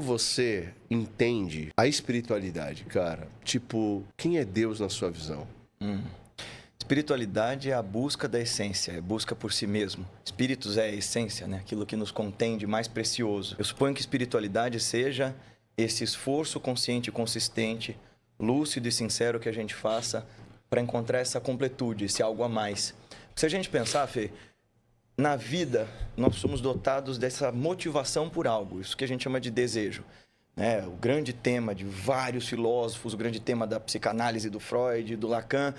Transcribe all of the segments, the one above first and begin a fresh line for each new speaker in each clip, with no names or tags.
como você entende a espiritualidade, cara? Tipo, quem é Deus na sua visão?
Espiritualidade é a busca da essência, é busca por si mesmo. Espíritos é a essência, né? Aquilo que nos contém de mais precioso. Eu suponho que espiritualidade seja esse esforço consciente e consistente, lúcido e sincero que a gente faça para encontrar essa completude, esse algo a mais. Se a gente pensar, Fê, na vida nós somos dotados dessa motivação por algo, isso que a gente chama de desejo. Né? O grande tema de vários filósofos, o grande tema da psicanálise do Freud, do Lacan.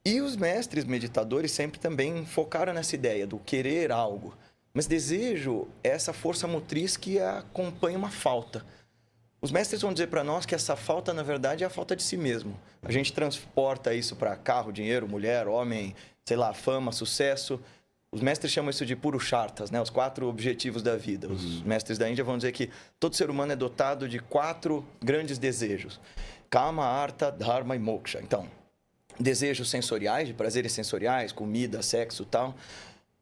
E os mestres meditadores sempre também focaram nessa ideia do querer algo. Mas desejo é essa força motriz que acompanha uma falta. Os mestres vão dizer para nós que essa falta, na verdade, é a falta de si mesmo. A gente transporta isso para carro, dinheiro, mulher, homem, sei lá, fama, sucesso. Os mestres chamam isso de purusharthas, né? Os 4 objetivos da vida. Os mestres da Índia vão dizer que todo ser humano é dotado de 4 grandes desejos. Kama, Artha, Dharma e Moksha. Então, desejos sensoriais, de prazeres sensoriais, comida, sexo e tal.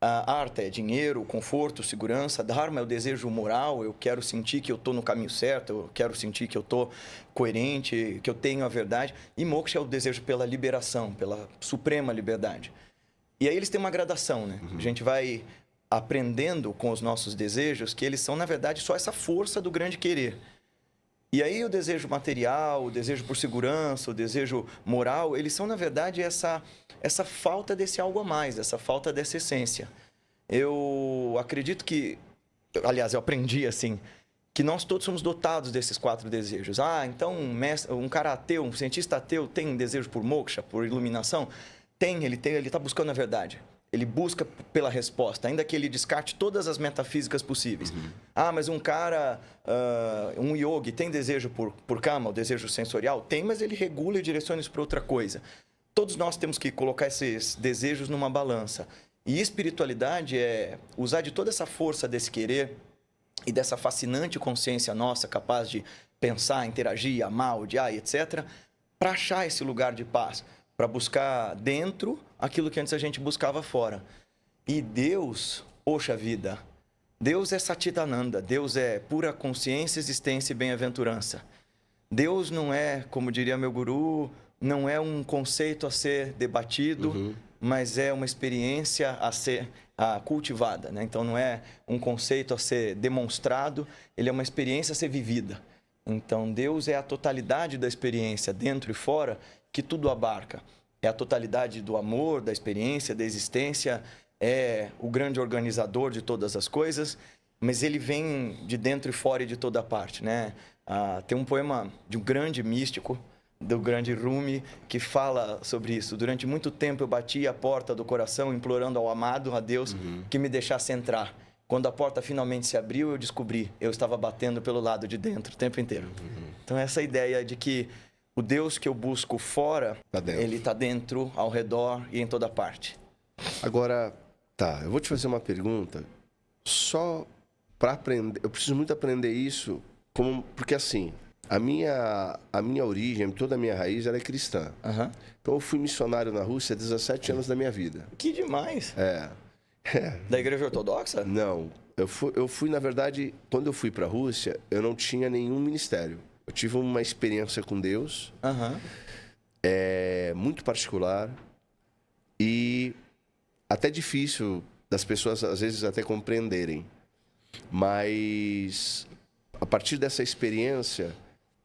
Artha é dinheiro, conforto, segurança. Dharma é o desejo moral, eu quero sentir que eu estou no caminho certo, eu quero sentir que eu estou coerente, que eu tenho a verdade. E Moksha é o desejo pela liberação, pela suprema liberdade. E aí eles têm uma gradação, né? A gente vai aprendendo com os nossos desejos que eles são, na verdade, só essa força do grande querer. E aí o desejo material, o desejo por segurança, o desejo moral, eles são, na verdade, essa falta desse algo a mais, essa falta dessa essência. Eu acredito que, aliás, eu aprendi assim, que nós todos somos dotados desses 4 desejos. Então um cara ateu, um cientista ateu tem desejo por moksha, por iluminação? Ele está buscando a verdade. Ele busca pela resposta, ainda que ele descarte todas as metafísicas possíveis. Mas um cara, um yogi, tem desejo por kama, o desejo sensorial? Tem, mas ele regula e direciona isso para outra coisa. Todos nós temos que colocar esses desejos numa balança. E espiritualidade é usar de toda essa força desse querer e dessa fascinante consciência nossa, capaz de pensar, interagir, amar, odiar, etc., para achar esse lugar de paz, para buscar dentro aquilo que antes a gente buscava fora. E Deus, poxa vida, Deus é Satchitananda, Deus é pura consciência, existência e bem-aventurança. Deus não é, como diria meu guru, não é um conceito a ser debatido, mas é uma experiência a ser cultivada, né? Então não é um conceito a ser demonstrado, ele é uma experiência a ser vivida. Então Deus é a totalidade da experiência, dentro e fora, que tudo abarca. É a totalidade do amor, da experiência, da existência, é o grande organizador de todas as coisas, mas ele vem de dentro e fora e de toda parte, né? Tem um poema de um grande místico, do grande Rumi, que fala sobre isso. Durante muito tempo eu bati a porta do coração, implorando ao amado, a Deus, que me deixasse entrar. Quando a porta finalmente se abriu, eu descobri, eu estava batendo pelo lado de dentro o tempo inteiro. Então essa ideia de que o Deus que eu busco fora, ele está dentro, ao redor e em toda parte.
Agora, eu vou te fazer uma pergunta só para aprender. Eu preciso muito aprender isso, porque assim, a minha origem, toda a minha raiz, ela é cristã. Então eu fui missionário na Rússia há 17 anos da minha vida.
Que demais!
É.
Da Igreja Ortodoxa?
Não. Eu fui, na verdade, quando eu fui para a Rússia, eu não tinha nenhum ministério. Eu tive uma experiência com Deus, muito particular e até difícil das pessoas, às vezes, até compreenderem. Mas, a partir dessa experiência,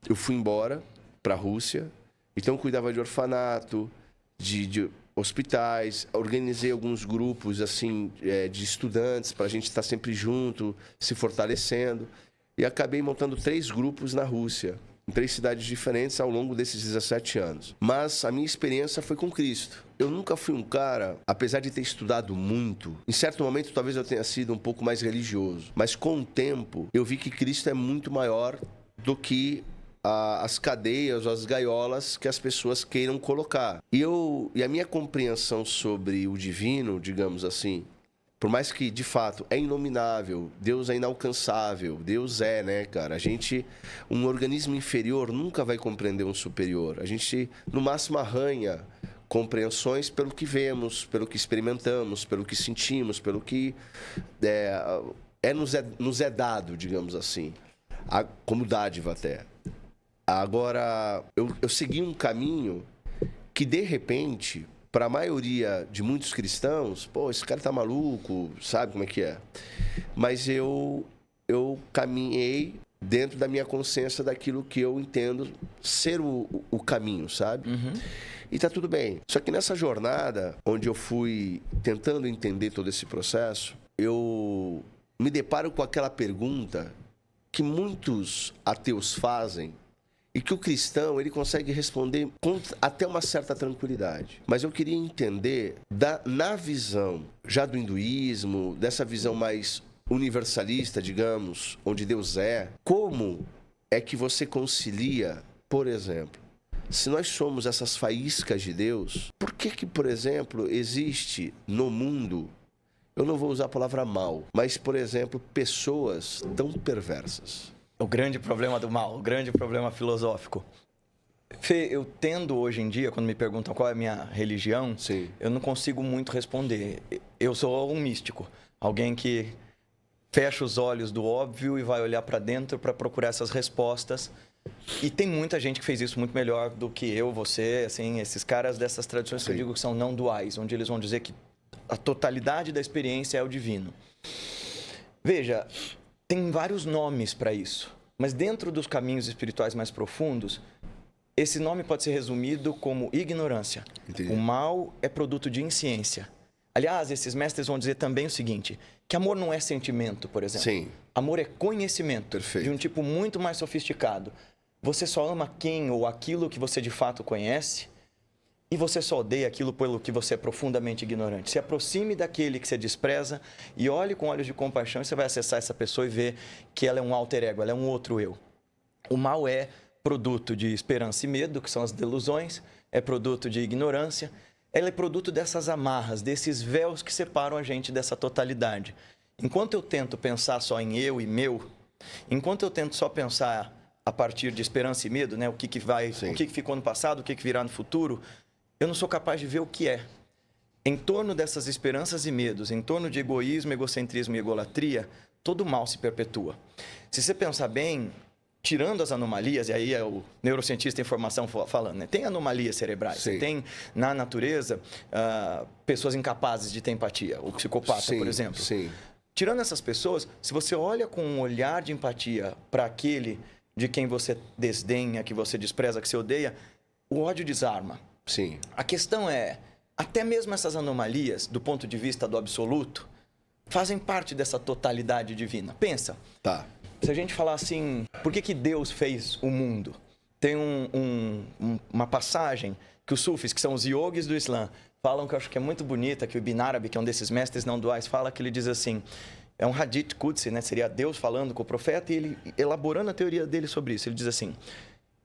eu fui embora para a Rússia. Então, eu cuidava de orfanato, de hospitais, organizei alguns grupos assim de estudantes para a gente estar sempre junto, se fortalecendo. E acabei montando 3 grupos na Rússia, em 3 cidades diferentes ao longo desses 17 anos. Mas a minha experiência foi com Cristo. Eu nunca fui um cara, apesar de ter estudado muito, em certo momento talvez eu tenha sido um pouco mais religioso, mas com o tempo eu vi que Cristo é muito maior do que as cadeias ou as gaiolas que as pessoas queiram colocar. E a minha compreensão sobre o divino, digamos assim, por mais que, de fato, é inominável, Deus é inalcançável, Deus é, né, cara? Um organismo inferior nunca vai compreender um superior. A gente, no máximo, arranha compreensões pelo que vemos, pelo que experimentamos, pelo que sentimos, pelo que nos é dado, digamos assim. como dádiva até. Agora, eu segui um caminho que, de repente, para a maioria de muitos cristãos, pô, esse cara tá maluco, sabe como é que é? Mas eu caminhei dentro da minha consciência daquilo que eu entendo ser o caminho, sabe? E tá tudo bem. Só que nessa jornada, onde eu fui tentando entender todo esse processo, eu me deparo com aquela pergunta que muitos ateus fazem e que o cristão ele consegue responder com até uma certa tranquilidade. Mas eu queria entender, na visão já do hinduísmo, dessa visão mais universalista, digamos, onde Deus é, como é que você concilia, por exemplo, se nós somos essas faíscas de Deus, por que, por exemplo, existe no mundo, eu não vou usar a palavra mal, mas, por exemplo, pessoas tão perversas?
O grande problema do mal, o grande problema filosófico. Fê, eu tendo hoje em dia, quando me perguntam qual é a minha religião,
Sim.
eu não consigo muito responder. Eu sou um místico, alguém que fecha os olhos do óbvio e vai olhar para dentro para procurar essas respostas. E tem muita gente que fez isso muito melhor do que eu, você, assim, esses caras dessas tradições que eu digo que são não duais, onde eles vão dizer que a totalidade da experiência é o divino. Veja, tem vários nomes para isso, mas dentro dos caminhos espirituais mais profundos, esse nome pode ser resumido como ignorância.
Entendi.
O mal é produto de insciência. Aliás, esses mestres vão dizer também o seguinte, que amor não é sentimento, por exemplo.
Sim.
Amor é conhecimento.
Perfeito.
De um tipo muito mais sofisticado. Você só ama quem ou aquilo que você de fato conhece e você só odeia aquilo pelo que você é profundamente ignorante. Se aproxime daquele que você despreza e olhe com olhos de compaixão e você vai acessar essa pessoa e ver que ela é um alter ego, ela é um outro eu. O mal é produto de esperança e medo, que são as delusões, é produto de ignorância. Ela é produto dessas amarras, desses véus que separam a gente dessa totalidade. Enquanto eu tento pensar só em eu e meu, enquanto eu tento só pensar a partir de esperança e medo, né, o que ficou no passado, o que virá no futuro, eu não sou capaz de ver o que é. Em torno dessas esperanças e medos, em torno de egoísmo, egocentrismo e egolatria, todo mal se perpetua. Se você pensar bem, tirando as anomalias, e aí é o neurocientista em formação falando, né? Tem anomalias cerebrais, você tem na natureza pessoas incapazes de ter empatia, o psicopata, por exemplo.
Sim.
Tirando essas pessoas, se você olha com um olhar de empatia para aquele de quem você desdenha, que você despreza, que você odeia, o ódio desarma.
Sim.
A questão é, até mesmo essas anomalias, do ponto de vista do absoluto, fazem parte dessa totalidade divina. Pensa.
Tá.
Se a gente falar assim, por que Deus fez o mundo? Tem uma passagem que os sufis, que são os yogis do Islã, falam que eu acho que é muito bonita, que o Ibn Arabi, que é um desses mestres não duais, fala que ele diz assim, é um hadith Qudsi, né? Seria Deus falando com o profeta e ele elaborando a teoria dele sobre isso. Ele diz assim,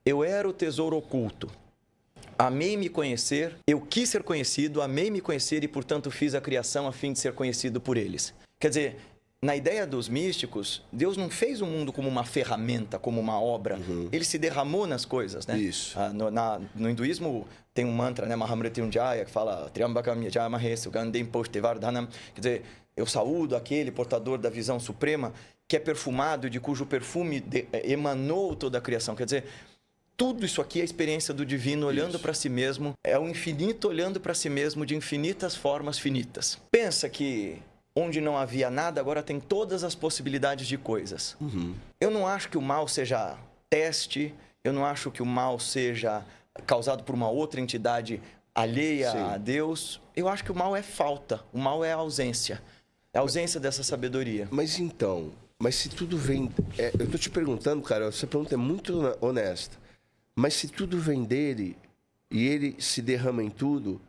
eu era o tesouro oculto, amei me conhecer, eu quis ser conhecido, amei me conhecer e, portanto, fiz a criação a fim de ser conhecido por eles. Quer dizer, na ideia dos místicos, Deus não fez o mundo como uma ferramenta, como uma obra. Ele se derramou nas coisas, né?
Isso.
No hinduísmo tem um mantra, né? Mahamrityunjaya, que fala Triambakam Yajamahé Sugandhim Pushtevardhanam. Quer dizer, eu saúdo aquele portador da visão suprema que é perfumado, de cujo perfume emanou toda a criação. Quer dizer, tudo isso aqui é a experiência do divino olhando para si mesmo. É o infinito olhando para si mesmo de infinitas formas finitas. Pensa que onde não havia nada, agora tem todas as possibilidades de coisas. Eu não acho que o mal seja teste, eu não acho que o mal seja causado por uma outra entidade alheia a Deus. Eu acho que o mal é falta, o mal é a ausência. É a ausência dessa sabedoria.
Mas então, se tudo vem... eu tô te perguntando, cara, essa pergunta é muito honesta. Mas se tudo vem dele e ele se derrama em tudo...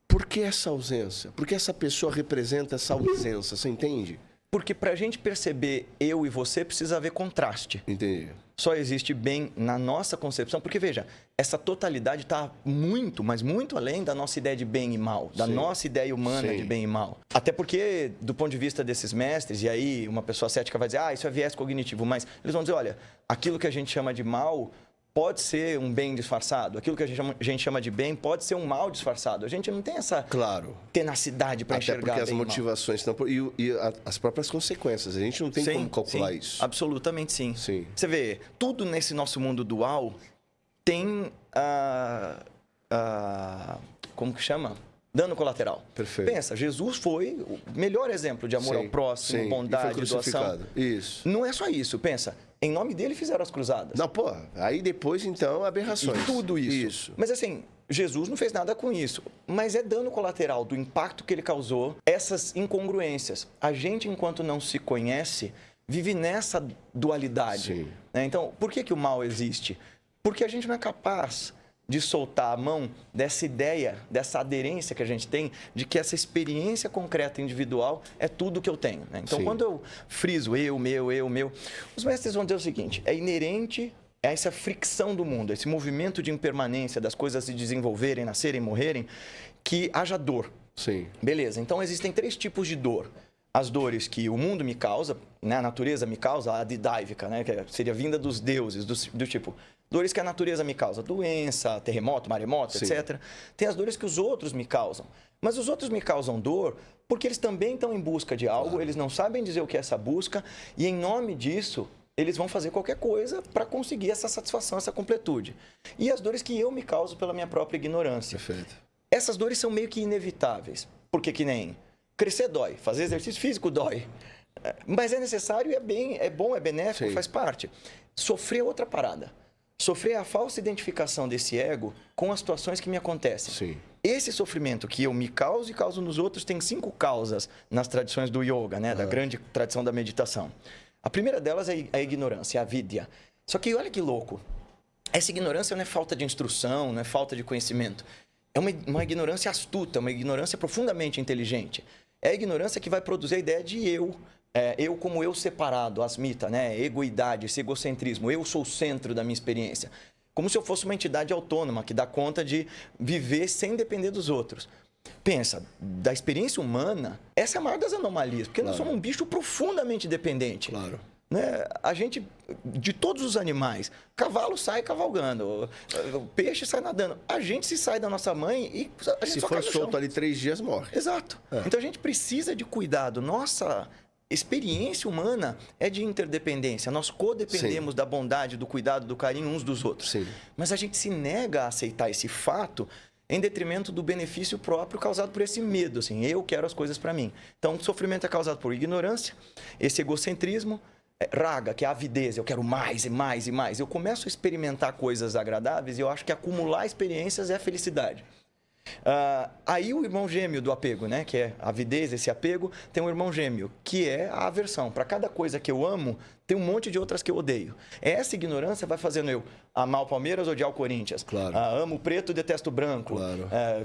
Por que essa ausência? Por que essa pessoa representa essa ausência? Você entende?
Porque para a gente perceber eu e você, precisa haver contraste.
Entendi.
Só existe bem na nossa concepção. Porque, veja, essa totalidade está muito, mas muito além da nossa ideia de bem e mal. Da nossa ideia humana de bem e mal. Até porque, do ponto de vista desses mestres, e aí uma pessoa cética vai dizer, isso é viés cognitivo. Mas eles vão dizer, olha, aquilo que a gente chama de mal... pode ser um bem disfarçado. Aquilo que a gente chama de bem pode ser um mal disfarçado. A gente não tem essa tenacidade para enxergar
porque as
bem
motivações estão... as próprias consequências. A gente não tem como calcular isso.
Absolutamente sim. Você vê, tudo nesse nosso mundo dual tem como que chama? Dano colateral.
Perfeito.
Pensa, Jesus foi o melhor exemplo de amor ao próximo, bondade, doação.
Isso.
Não é só isso, pensa. Em nome dele fizeram as cruzadas.
Não, pô, aí depois, então, aberrações.
E tudo isso. Mas assim, Jesus não fez nada com isso. Mas é dano colateral do impacto que ele causou, essas incongruências. A gente, enquanto não se conhece, vive nessa dualidade. Né? Então, por que o mal existe? Porque a gente não é capaz de soltar a mão dessa ideia, dessa aderência que a gente tem de que essa experiência concreta individual é tudo que eu tenho. Né? Então, quando eu friso eu, meu, os mestres vão dizer o seguinte, é inerente a essa fricção do mundo, esse movimento de impermanência das coisas se desenvolverem, nascerem, morrerem, que haja dor. Beleza, então existem 3 tipos de dor. As dores que o mundo me causa, né? A natureza me causa, a didáica, né? Que seria vinda dos deuses, do tipo... Dores que a natureza me causa, doença, terremoto, maremoto, etc. Tem as dores que os outros me causam. Mas os outros me causam dor porque eles também estão em busca de algo, eles não sabem dizer o que é essa busca, e em nome disso, eles vão fazer qualquer coisa para conseguir essa satisfação, essa completude. E as dores que eu me causo pela minha própria ignorância.
Perfeito.
Essas dores são meio que inevitáveis, porque que nem crescer dói, fazer exercício físico dói. Mas é necessário e é bom, é benéfico, faz parte. Sofrer é outra parada. Sofrer é a falsa identificação desse ego com as situações que me acontecem. Esse sofrimento que eu me causo e causo nos outros tem 5 causas nas tradições do yoga, né? Da grande tradição da meditação. A primeira delas é a ignorância, a avidya. Só que olha que louco. Essa ignorância não é falta de instrução, não é falta de conhecimento. É uma ignorância astuta, uma ignorância profundamente inteligente. É a ignorância que vai produzir a ideia de eu. Eu como eu separado, asmita, né? Egoidade, esse egocentrismo. Eu sou o centro da minha experiência. Como se eu fosse uma entidade autônoma que dá conta de viver sem depender dos outros. Pensa, da experiência humana, essa é a maior das anomalias, porque nós somos um bicho profundamente dependente. Né? A gente, de todos os animais, cavalo sai cavalgando, o peixe sai nadando. A gente se sai da nossa mãe e a gente
se for solto ali 3 dias, morre.
Exato. Então a gente precisa de cuidado. Nossa experiência humana é de interdependência. Nós codependemos da bondade, do cuidado, do carinho uns dos outros. Mas a gente se nega a aceitar esse fato em detrimento do benefício próprio causado por esse medo. Assim, eu quero as coisas para mim. Então, o sofrimento é causado por ignorância, esse egocentrismo, raga, que é a avidez. Eu quero mais e mais e mais. Eu começo a experimentar coisas agradáveis e eu acho que acumular experiências é a felicidade. Aí o irmão gêmeo do apego, né? Que é a avidez, esse apego, tem um irmão gêmeo, que é a aversão. Para cada coisa que eu amo, tem um monte de outras que eu odeio. Essa ignorância vai fazendo eu amar o Palmeiras, odiar o Corinthians. Amo o preto, detesto o branco.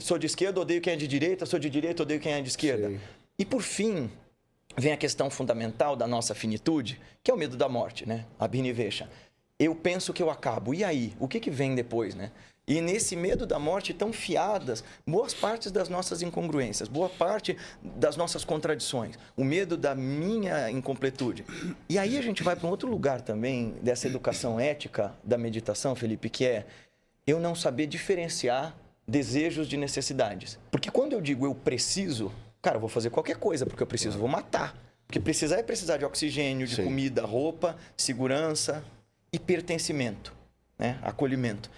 Sou de esquerda, odeio quem é de direita. Sou de direita, odeio quem é de esquerda. E por fim, vem a questão fundamental da nossa finitude, que é o medo da morte, né? A Abhinivesha. Eu penso que eu acabo. E aí? O que vem depois, né? E nesse medo da morte estão fiadas boas partes das nossas incongruências, boa parte das nossas contradições, o medo da minha incompletude. E aí a gente vai para um outro lugar também dessa educação ética da meditação, Felipe, que é eu não saber diferenciar desejos de necessidades. Porque quando eu digo eu preciso, cara, eu vou fazer qualquer coisa porque eu preciso, eu vou matar. Porque precisar é precisar de oxigênio, de comida, roupa, segurança e pertencimento, né? Acolhimento.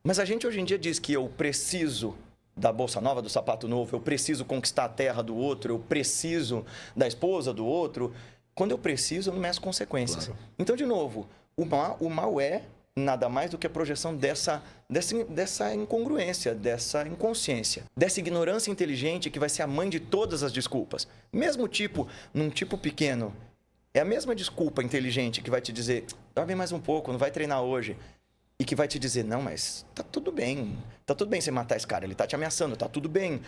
Mas a gente hoje em dia diz que eu preciso da bolsa nova, do sapato novo, eu preciso conquistar a terra do outro, eu preciso da esposa do outro. Quando eu preciso, eu não meço consequências. Então, de novo, o mal é nada mais do que a projeção dessa incongruência, dessa inconsciência, dessa ignorância inteligente que vai ser a mãe de todas as desculpas. Mesmo tipo, num tipo pequeno, é a mesma desculpa inteligente que vai te dizer, dorme mais um pouco, não vai treinar hoje. E que vai te dizer, não, mas tá tudo bem você matar esse cara, ele tá te ameaçando, tá tudo bem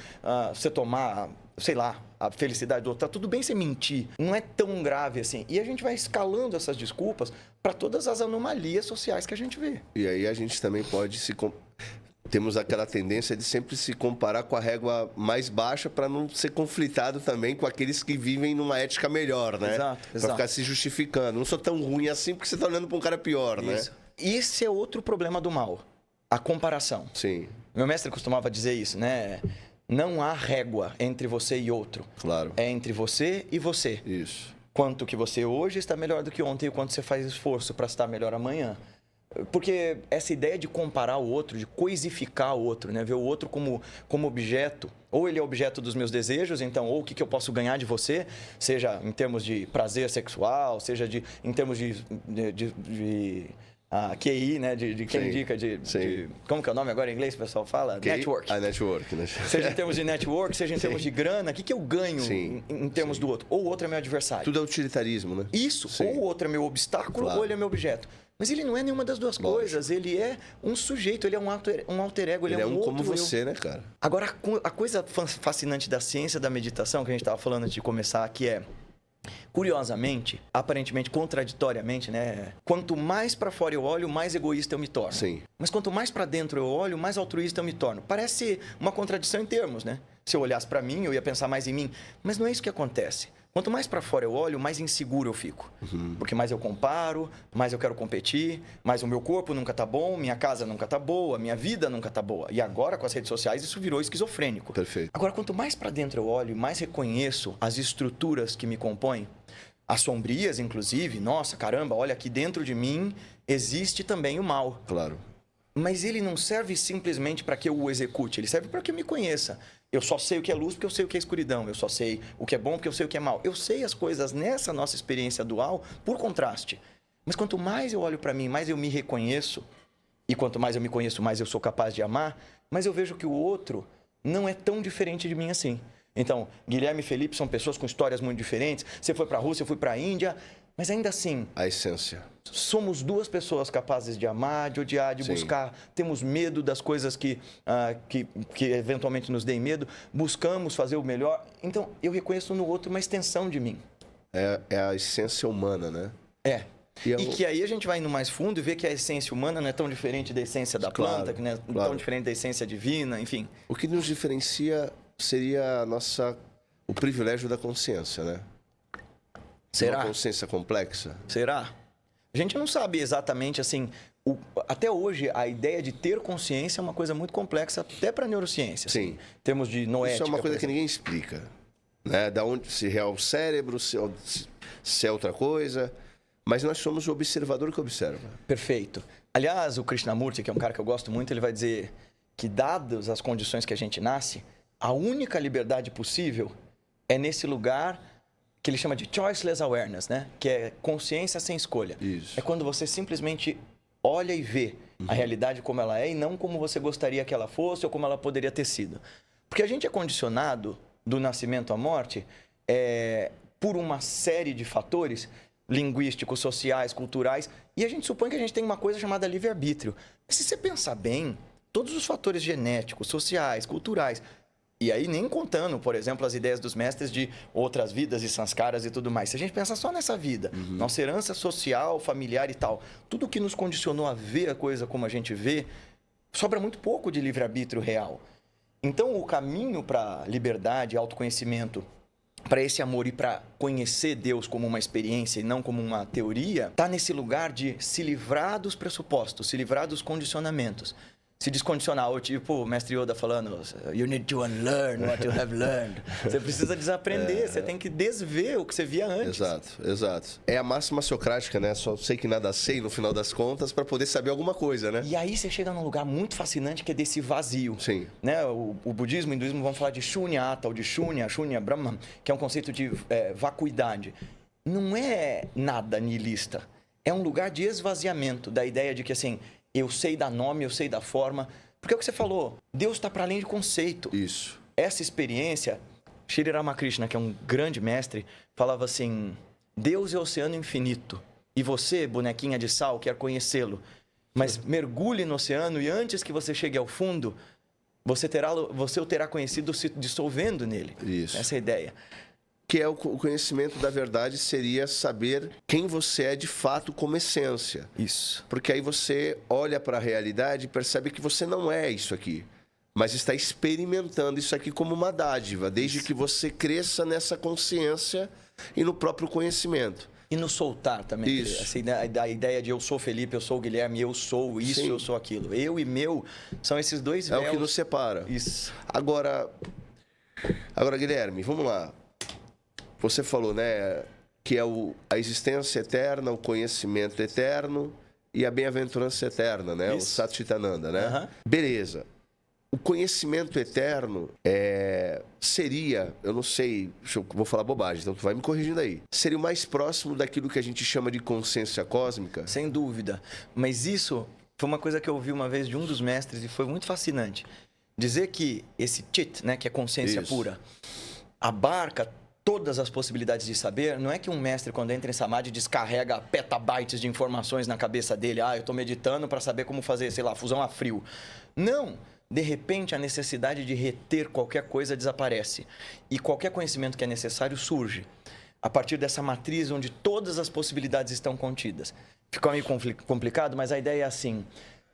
você tomar, sei lá, a felicidade do outro, tá tudo bem você mentir, não é tão grave assim. E a gente vai escalando essas desculpas para todas as anomalias sociais que a gente vê.
E aí a gente também pode temos aquela tendência de sempre se comparar com a régua mais baixa para não ser conflitado também com aqueles que vivem numa ética melhor, né?
Exato.
Para ficar se justificando. Não sou tão ruim assim porque você tá olhando para um cara pior, né?
esse é outro problema do mal, a comparação.
Sim,
Meu mestre costumava dizer isso, né? Não há régua entre você e outro.
claro.
É entre você e você.
Isso.
Quanto que você hoje está melhor do que ontem e o quanto você faz esforço para estar melhor amanhã. Porque essa ideia de comparar o outro, de coisificar o outro, né? Ver o outro como objeto, ou ele é objeto dos meus desejos, então, ou o que eu posso ganhar de você, seja em termos de prazer sexual, seja em termos de QI, né? De quem
Sim,
indica, como que é o nome agora em inglês que o pessoal fala? Network.
A network, né?
Seja em termos de network, seja em termos de grana, o que eu ganho
Sim,
em termos do outro? Ou o outro é meu adversário.
Tudo é utilitarismo, né?
Isso,
Sim.
ou o outro é meu obstáculo,
Claro.
ou ele é meu objeto. Mas ele não é nenhuma das duas coisas, ele é um sujeito, ele é um alter ego, ele é um outro
como você, né, cara?
Agora, a coisa fascinante da ciência da meditação, que a gente estava falando antes de começar, que é, curiosamente, aparentemente, contraditoriamente, né? Quanto mais para fora eu olho, mais egoísta eu me torno.
Sim.
Mas quanto mais para dentro eu olho, mais altruísta eu me torno. Parece uma contradição em termos, né? Se eu olhasse para mim, eu ia pensar mais em mim. Mas não é isso que acontece. Quanto mais para fora eu olho, mais inseguro eu fico. Porque mais eu comparo, mais eu quero competir, mais o meu corpo nunca tá bom, minha casa nunca tá boa, minha vida nunca tá boa. E agora, com as redes sociais, isso virou esquizofrênico.
Perfeito.
Agora, quanto mais para dentro eu olho, mais reconheço as estruturas que me compõem, as sombrias, inclusive. Nossa, caramba, olha, aqui dentro de mim existe também o mal.
Claro.
Mas ele não serve simplesmente para que eu o execute, ele serve para que eu me conheça. Eu só sei o que é luz porque eu sei o que é escuridão. Eu só sei o que é bom porque eu sei o que é mal. Eu sei as coisas nessa nossa experiência dual por contraste. Mas quanto mais eu olho para mim, mais eu me reconheço. E quanto mais eu me conheço, mais eu sou capaz de amar. Mas eu vejo que o outro não é tão diferente de mim assim. Então, Guilherme e Felipe são pessoas com histórias muito diferentes. Você foi para a Rússia, eu fui para a Índia. Mas ainda assim,
A essência.
somos duas pessoas capazes de amar, de odiar, de
Sim.
buscar. Temos medo das coisas que eventualmente nos deem medo. Buscamos fazer o melhor. Então, eu reconheço no outro uma extensão de mim.
É a essência humana, né?
É.
E
E que aí a gente vai indo mais fundo e vê que a essência humana não é tão diferente da essência da
Claro,
planta, que não é
claro.
tão diferente da essência divina, enfim.
O que nos diferencia seria o privilégio da consciência, né?
Será?
Uma consciência complexa.
Será? A gente não sabe exatamente assim. Até hoje, a ideia de ter consciência é uma coisa muito complexa, até para a neurociência.
Sim.
Em termos de noética.
Isso é uma coisa
por
que
exemplo.
ninguém explica. Né? Da onde, se é o cérebro, se é outra coisa. Mas nós somos o observador que observa.
Perfeito. Aliás, o Krishnamurti, que é um cara que eu gosto muito, ele vai dizer que, dadas as condições que a gente nasce, a única liberdade possível é nesse lugar que ele chama de choiceless awareness, né? Que é consciência sem escolha.
Isso.
É quando você simplesmente olha e vê a realidade como ela é e não como você gostaria que ela fosse ou como ela poderia ter sido. Porque a gente é condicionado do nascimento à morte por uma série de fatores linguísticos, sociais, culturais, e a gente supõe que a gente tem uma coisa chamada livre-arbítrio. Mas se você pensar bem, todos os fatores genéticos, sociais, culturais, e aí nem contando, por exemplo, as ideias dos mestres de outras vidas e sanskaras e tudo mais. Se a gente pensar só nessa vida, nossa herança social, familiar e tal, tudo que nos condicionou a ver a coisa como a gente vê, sobra muito pouco de livre-arbítrio real. Então, o caminho para liberdade, autoconhecimento, para esse amor e para conhecer Deus como uma experiência e não como uma teoria, está nesse lugar de se livrar dos pressupostos, se livrar dos condicionamentos. Se descondicionar, ou tipo o mestre Yoda falando, you need to unlearn what you have learned. Você precisa desaprender, você tem que desver o que você via antes.
Exato. É a máxima socrática, né? Só sei que nada sei, no final das contas, para poder saber alguma coisa, né?
E aí você chega num lugar muito fascinante que é desse vazio.
Sim.
Né? O budismo e o hinduísmo vão falar de shunyata, ou de shunya Brahman, que é um conceito de vacuidade. Não é nada nihilista. É um lugar de esvaziamento da ideia de que, assim, eu sei dar nome, eu sei dar forma. Porque é o que você falou, Deus está para além de conceito.
Isso.
Essa experiência, Sri Ramakrishna, que é um grande mestre, falava assim, Deus é o oceano infinito. E você, bonequinha de sal, quer conhecê-lo. Mas mergulhe no oceano e antes que você chegue ao fundo, você o terá conhecido se dissolvendo nele.
Isso.
Essa é a ideia.
Que é o conhecimento da verdade, seria saber quem você é de fato como essência.
Isso.
Porque aí você olha para a realidade e percebe que você não é isso aqui, mas está experimentando isso aqui como uma dádiva, desde que você cresça nessa consciência e no próprio conhecimento.
E no soltar também.
Isso.
Assim, a ideia de eu sou Felipe, eu sou o Guilherme, eu sou isso,
Sim.
eu sou aquilo. Eu e meu são esses dois véus.
É o que nos separa.
Isso.
Agora, Guilherme, vamos lá. Você falou, né, que é a existência eterna, o conhecimento eterno e a bem-aventurança eterna, né?
Isso.
O Satchitananda, né?
Aham.
Beleza. O conhecimento eterno seria, eu não sei, vou falar bobagem, então tu vai me corrigindo aí. Seria o mais próximo daquilo que a gente chama de consciência cósmica?
Sem dúvida. Mas isso foi uma coisa que eu ouvi uma vez de um dos mestres e foi muito fascinante. Dizer que esse chit, né, que é consciência
Isso.
pura, abarca todas as possibilidades de saber. Não é que um mestre, quando entra em samadhi, descarrega petabytes de informações na cabeça dele. Eu estou meditando para saber como fazer, sei lá, fusão a frio. Não! De repente, a necessidade de reter qualquer coisa desaparece. E qualquer conhecimento que é necessário surge. A partir dessa matriz onde todas as possibilidades estão contidas. Ficou meio complicado, mas a ideia é assim.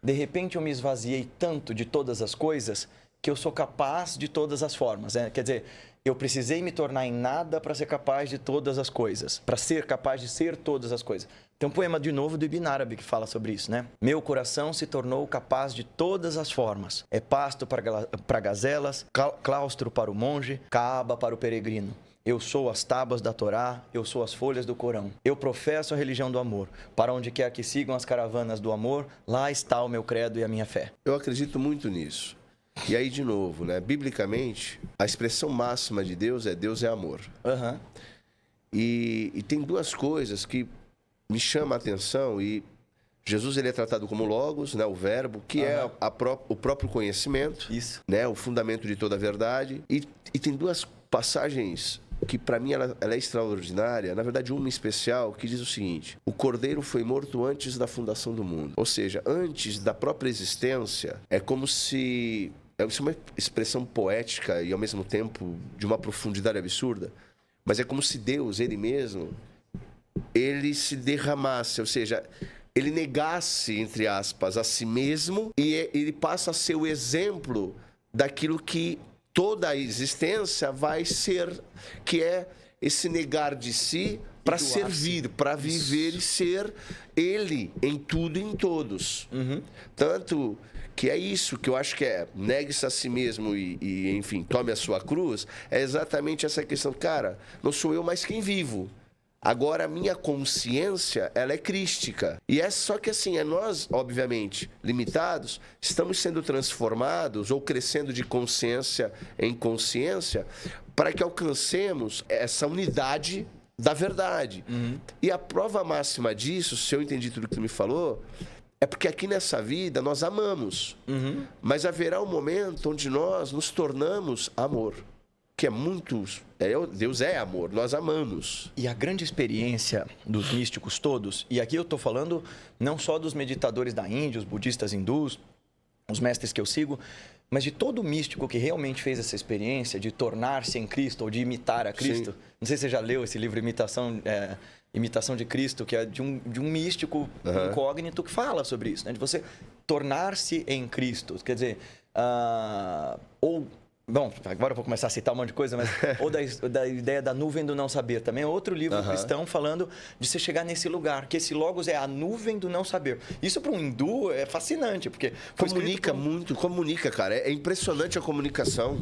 De repente, eu me esvaziei tanto de todas as coisas que eu sou capaz de todas as formas. Né? Quer dizer, eu precisei me tornar em nada para ser capaz de todas as coisas. Para ser capaz de ser todas as coisas. Tem um poema de novo do Ibn Arabi que fala sobre isso, né? Meu coração se tornou capaz de todas as formas. É pasto para gazelas, claustro para o monge, caaba para o peregrino. Eu sou as tábuas da Torá, eu sou as folhas do Corão. Eu professo a religião do amor. Para onde quer que sigam as caravanas do amor, lá está o meu credo e a minha fé.
Eu acredito muito nisso. E aí, de novo, né? Biblicamente, a expressão máxima de Deus é amor.
Aham.
E tem duas coisas que me chamam a atenção, e Jesus ele é tratado como Logos, né? O verbo, que é o próprio conhecimento,
Isso.
né? O fundamento de toda a verdade. E tem duas passagens que para mim ela é extraordinária, na verdade uma em especial, que diz o seguinte: o Cordeiro foi morto antes da fundação do mundo. Ou seja, antes da própria existência, é como se... Isso é uma expressão poética e ao mesmo tempo de uma profundidade absurda, mas é como se Deus, ele mesmo, ele se derramasse, ou seja, ele negasse, entre aspas, a si mesmo, e ele passa a ser o exemplo daquilo que toda a existência vai ser, que é esse negar de si para servir, para viver e ser ele em tudo e em todos. Tanto que é isso que eu acho que é negue-se a si mesmo e, enfim, tome a sua cruz, é exatamente essa questão. Cara, não sou eu mais quem vivo. Agora, a minha consciência, ela é crística. E é só que assim, nós, obviamente, limitados, estamos sendo transformados ou crescendo de consciência em consciência para que alcancemos essa unidade da verdade. E a prova máxima disso, se eu entendi tudo que tu me falou, é porque aqui nessa vida nós amamos. Mas haverá um momento onde nós nos tornamos amor. Que é muito... Deus é amor, nós amamos.
E a grande experiência dos místicos todos, e aqui eu estou falando não só dos meditadores da Índia, os budistas hindus, os mestres que eu sigo, mas de todo místico que realmente fez essa experiência de tornar-se em Cristo ou de imitar a Cristo. Sim. Não sei se você já leu esse livro, Imitação de Cristo, que é de um místico incógnito que fala sobre isso, né? De você tornar-se em Cristo. Quer dizer, Bom, agora eu vou começar a citar um monte de coisa, mas... Ou da ideia da nuvem do não saber. Também é outro livro cristão falando de você chegar nesse lugar, que esse Logos é a nuvem do não saber. Isso para um hindu é fascinante, porque...
Comunica, cara. É impressionante a comunicação.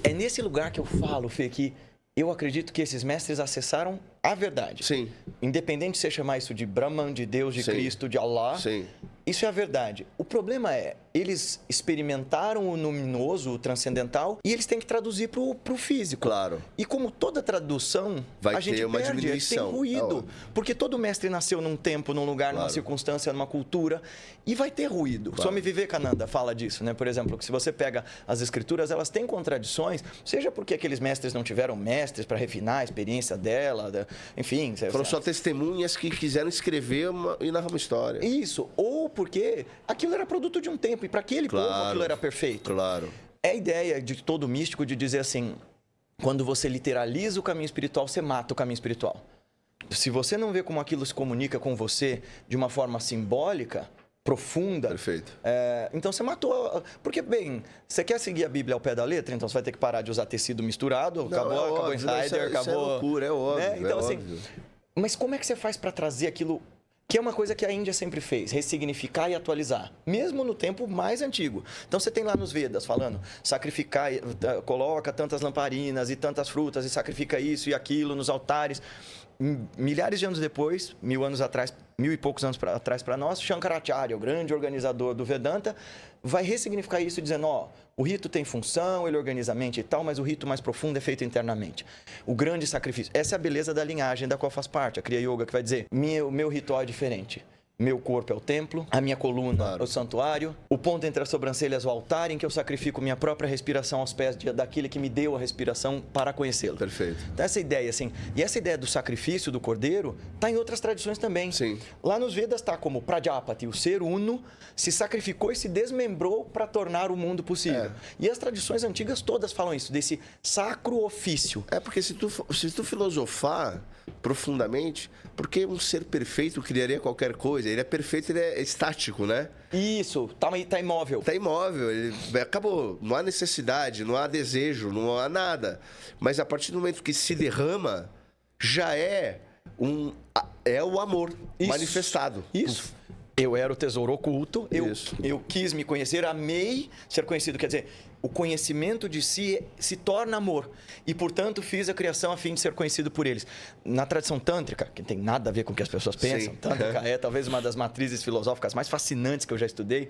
É nesse lugar que eu falo, Fê, que eu acredito que esses mestres acessaram a verdade.
Sim.
Independente de você chamar isso de Brahman, de Deus, de Cristo, de Allah.
Sim.
Isso é a verdade. O problema é, eles experimentaram o luminoso, o transcendental, e eles têm que traduzir para o físico.
Claro.
E como toda tradução,
vai
a gente
ter uma
perde,
diminuição.
Tem ruído. Porque todo mestre nasceu num tempo, num lugar, numa circunstância, numa cultura, e vai ter ruído. Claro. Swami Vivekananda fala disso, né? Por exemplo, que se você pega as escrituras, elas têm contradições, seja porque aqueles mestres não tiveram mestres para refinar a experiência dela, enfim...
Foram só testemunhas que quiseram escrever e narrar uma história.
Isso, ou porque aquilo era produto de um tempo, e para aquele povo aquilo era perfeito.
Claro.
É a ideia de todo místico de dizer assim, quando você literaliza o caminho espiritual, você mata o caminho espiritual. Se você não vê como aquilo se comunica com você de uma forma simbólica, profunda...
Perfeito.
Então você matou... Porque, bem, você quer seguir a Bíblia ao pé da letra, então você vai ter que parar de usar tecido misturado, acabou Insider, acabou...
Isso é loucura, é óbvio.
Então, assim, Mas como é que você faz para trazer aquilo que é uma coisa que a Índia sempre fez, ressignificar e atualizar, mesmo no tempo mais antigo. Então você tem lá nos Vedas falando, sacrificar, coloca tantas lamparinas e tantas frutas e sacrifica isso e aquilo nos altares. Milhares de anos depois, 1000 anos atrás, 1000 e poucos anos atrás para nós, Shankaracharya, o grande organizador do Vedanta, vai ressignificar isso dizendo, ó, o rito tem função, ele organiza a mente e tal, mas o rito mais profundo é feito internamente. O grande sacrifício. Essa é a beleza da linhagem da qual faz parte, a Kriya Yoga, que vai dizer, meu ritual é diferente. Meu corpo é o templo, a minha coluna é o santuário, o ponto entre as sobrancelhas é o altar em que eu sacrifico minha própria respiração aos pés daquele que me deu a respiração para conhecê-lo.
Perfeito.
Então essa ideia, assim, e essa ideia do sacrifício do cordeiro está em outras tradições também.
Sim.
Lá nos Vedas está como Prajapati, o ser uno, se sacrificou e se desmembrou para tornar o mundo possível. E as tradições antigas todas falam isso, desse sacro ofício.
Porque se tu filosofar profundamente, porque um ser perfeito criaria qualquer coisa? Ele é perfeito, ele é estático, né?
Isso, tá imóvel.
Tá imóvel, ele acabou. Não há necessidade, não há desejo, não há nada. Mas a partir do momento que se derrama, já é o amor manifestado.
Isso. Eu era o tesouro oculto, eu quis me conhecer, amei ser conhecido. Quer dizer, o conhecimento de si se torna amor. E, portanto, fiz a criação a fim de ser conhecido por eles. Na tradição tântrica, que não tem nada a ver com o que as pessoas pensam, tântrica é talvez uma das matrizes filosóficas mais fascinantes que eu já estudei,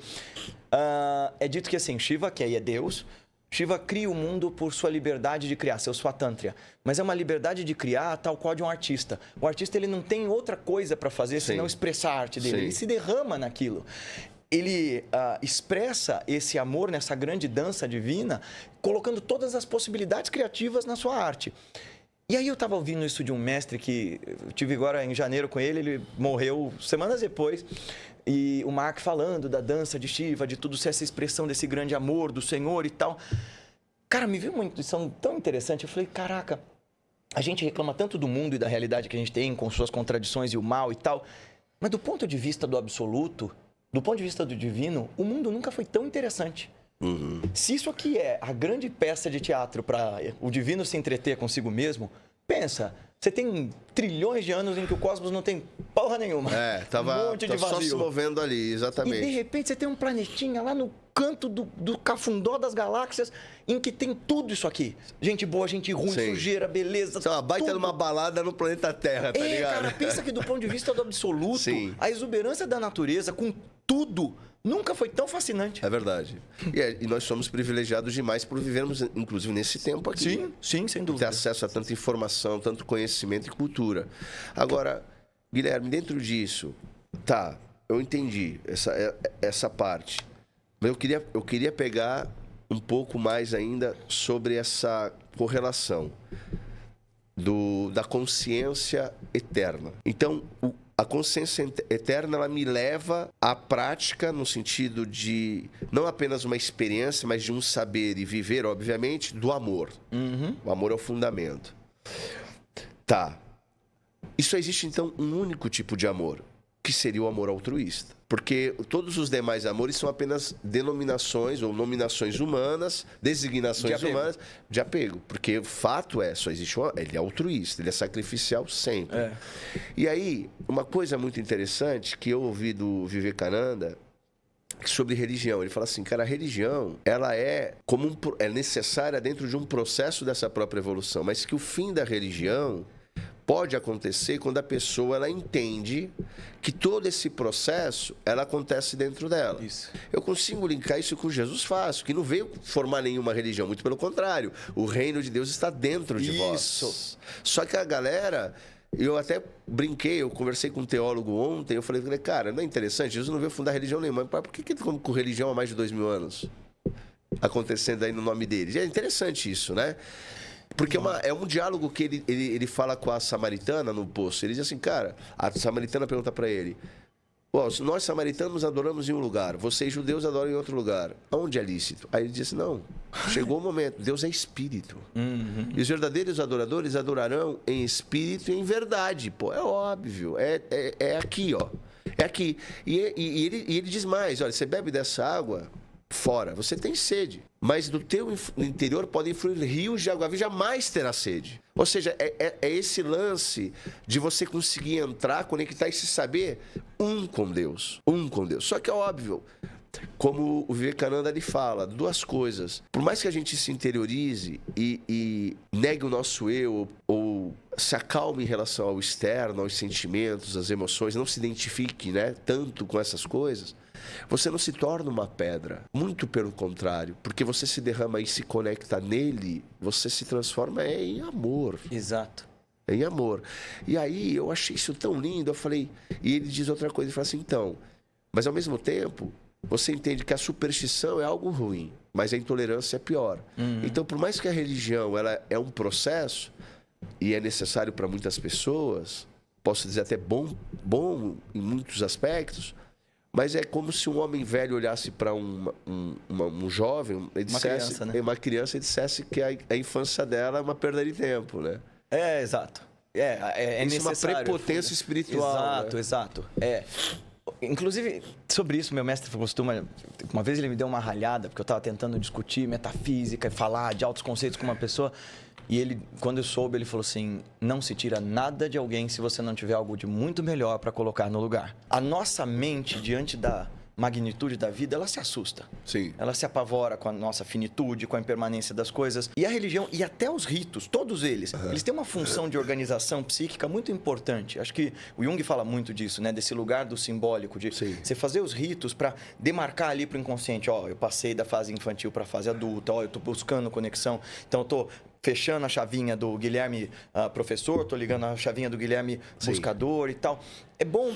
é dito que assim, Shiva, que aí é Deus, Shiva cria o mundo por sua liberdade de criar, seu Swatantria. Mas é uma liberdade de criar tal qual de um artista. O artista ele não tem outra coisa para fazer senão expressar a arte dele. Ele se derrama naquilo. Ele expressa esse amor nessa grande dança divina, colocando todas as possibilidades criativas na sua arte. E aí eu estava ouvindo isso de um mestre que eu tive agora em janeiro com ele morreu semanas depois. E o Mark falando da dança de Shiva, de tudo ser essa expressão desse grande amor do Senhor e tal. Cara, me veio uma intuição tão interessante. Eu falei, caraca, a gente reclama tanto do mundo e da realidade que a gente tem, com suas contradições e o mal e tal. Mas do ponto de vista do absoluto, do ponto de vista do divino, o mundo nunca foi tão interessante. Se isso aqui é a grande peça de teatro para o divino se entreter consigo mesmo, pensa... Você tem trilhões de anos em que o cosmos não tem porra nenhuma.
Tava
um monte de vazio.
Só se movendo ali, exatamente.
E de repente você tem um planetinha lá no canto do cafundó das galáxias em que tem tudo isso aqui. Gente boa, gente ruim, sujeira, beleza.
Então, uma baita de uma balada no planeta Terra, tá ligado?
Cara, pensa que do ponto de vista do absoluto, a exuberância da natureza com tudo... Nunca foi tão fascinante.
É verdade. E nós somos privilegiados demais por vivermos, inclusive, nesse tempo aqui.
Sim, sem dúvida.
Ter acesso a tanta informação, tanto conhecimento e cultura. Agora, Guilherme, dentro disso, eu entendi essa parte. Mas eu queria pegar um pouco mais ainda sobre essa correlação da consciência eterna. Então, a consciência eterna, ela me leva à prática no sentido de não apenas uma experiência, mas de um saber e viver, obviamente, do amor. O amor é o fundamento. E só existe, então, um único tipo de amor, que seria o amor altruísta. Porque todos os demais amores são apenas denominações ou nominações humanas, designações humanas de apego. Porque o fato só existe ele é altruísta, ele é sacrificial sempre. E aí, uma coisa muito interessante que eu ouvi do Vivekananda sobre religião. Ele fala assim, cara, a religião, ela é necessária dentro de um processo dessa própria evolução, mas que o fim da religião pode acontecer quando a pessoa ela entende que todo esse processo ela acontece dentro dela.
Isso.
Eu consigo linkar isso com Jesus fácil, que não veio formar nenhuma religião, muito pelo contrário. O reino de Deus está dentro de vós. Só que a galera... Eu até brinquei, eu conversei com um teólogo ontem, eu falei, cara, não é interessante? Jesus não veio fundar religião nenhuma. Mas por que estamos com religião há mais de 2000 anos? Acontecendo aí no nome dele. É interessante isso, né? Porque é um diálogo que ele fala com a samaritana no poço. Ele diz assim, cara, a samaritana pergunta para ele, nós samaritanos adoramos em um lugar, vocês judeus adoram em outro lugar. Aonde é lícito? Aí ele diz assim, não, chegou o momento, Deus é espírito. E os verdadeiros adoradores adorarão em espírito e em verdade. É óbvio, é aqui, ó. É aqui. E ele diz mais, olha, você bebe dessa água... fora, você tem sede. Mas no teu interior podem fluir rios de água viva, jamais terá sede. Ou seja, é esse lance de você conseguir entrar, conectar e se saber um com Deus. Um com Deus. Só que é óbvio, como o Vivekananda ele fala, duas coisas. Por mais que a gente se interiorize e negue o nosso eu ou se acalme em relação ao externo, aos sentimentos, às emoções, não se identifique, né, tanto com essas coisas, você não se torna uma pedra. Muito pelo contrário. Porque você se derrama e se conecta nele, você se transforma em amor.
Exato.
Em amor. E aí eu achei isso tão lindo, eu falei... E ele diz outra coisa, ele fala assim, então... Mas ao mesmo tempo, você entende que a superstição é algo ruim, mas a intolerância é pior. Então, por mais que a religião ela é um processo, e é necessário para muitas pessoas, posso dizer até bom em muitos aspectos... Mas é como se um homem velho olhasse para um jovem, ele dissesse,
criança, né?
Uma criança e dissesse que a infância dela é uma perda de tempo, né?
É, exato. É
isso
necessário.
É uma prepotência espiritual.
Exato,
né?
Exato. Inclusive, sobre isso, meu mestre costuma... Uma vez ele me deu uma ralhada, porque eu estava tentando discutir metafísica e falar de altos conceitos com uma pessoa... E ele, quando eu soube, ele falou assim, não se tira nada de alguém se você não tiver algo de muito melhor para colocar no lugar. A nossa mente, diante da magnitude da vida, ela se assusta.
Sim.
Ela se apavora com a nossa finitude, com a impermanência das coisas. E a religião, e até os ritos, todos eles, eles têm uma função de organização psíquica muito importante. Acho que o Jung fala muito disso, né? Desse lugar do simbólico, de você fazer os ritos para demarcar ali para o inconsciente. Ó, eu passei da fase infantil para a fase adulta, ó, eu estou buscando conexão, então eu estou fechando a chavinha do Guilherme professor, estou ligando a chavinha do Guilherme buscador e tal. É bom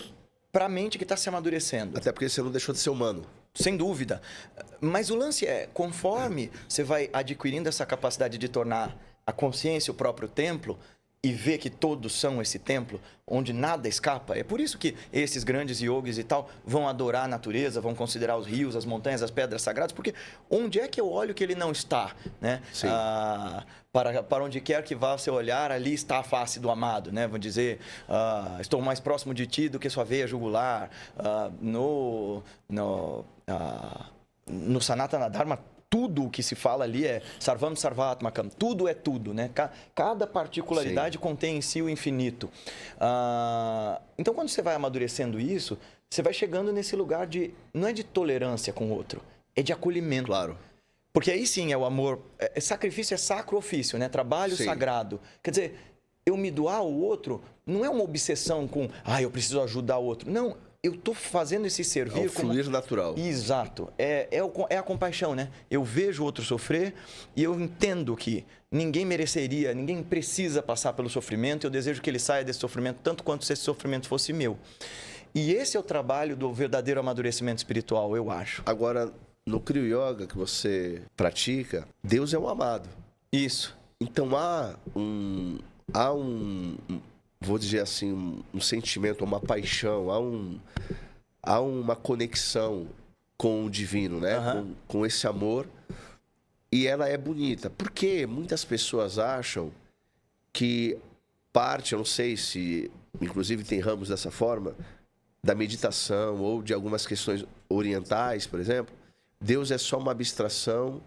para a mente que está se amadurecendo.
Até porque você não deixou de ser humano.
Sem dúvida. Mas o lance é, conforme você vai adquirindo essa capacidade de tornar a consciência o próprio templo e ver que todos são esse templo, onde nada escapa. É por isso que esses grandes yogis e tal vão adorar a natureza, vão considerar os rios, as montanhas, as pedras sagradas, porque onde é que eu olho que ele não está, né?
Sim.
Para onde quer que vá seu olhar, ali está a face do amado, né? Vou dizer, estou mais próximo de ti do que sua veia jugular. No Sanatana Dharma, tudo o que se fala ali é Sarvam Sarvatmakam, tudo é tudo, né? Cada particularidade contém em si o infinito. Então, quando você vai amadurecendo isso, você vai chegando nesse lugar de, não é de tolerância com o outro, é de acolhimento.
Claro.
Porque aí sim é o amor, sacrifício é sacro ofício, né? Trabalho sagrado. Quer dizer, eu me doar ao outro não é uma obsessão com, eu preciso ajudar o outro. Não, eu estou fazendo esse servir...
É o fluir natural.
Exato. É a compaixão, né? Eu vejo o outro sofrer e eu entendo que ninguém mereceria, ninguém precisa passar pelo sofrimento. Eu desejo que ele saia desse sofrimento tanto quanto se esse sofrimento fosse meu. E esse é o trabalho do verdadeiro amadurecimento espiritual, eu acho.
Agora, no Kriya Yoga que você pratica, Deus é um amado.
Isso.
Então vou dizer assim, um sentimento, uma paixão, há uma conexão com o divino, né? Com esse amor. E ela é bonita. Porque muitas pessoas acham que parte, eu não sei se, inclusive tem ramos dessa forma, da meditação ou de algumas questões orientais, por exemplo, Deus é só uma abstração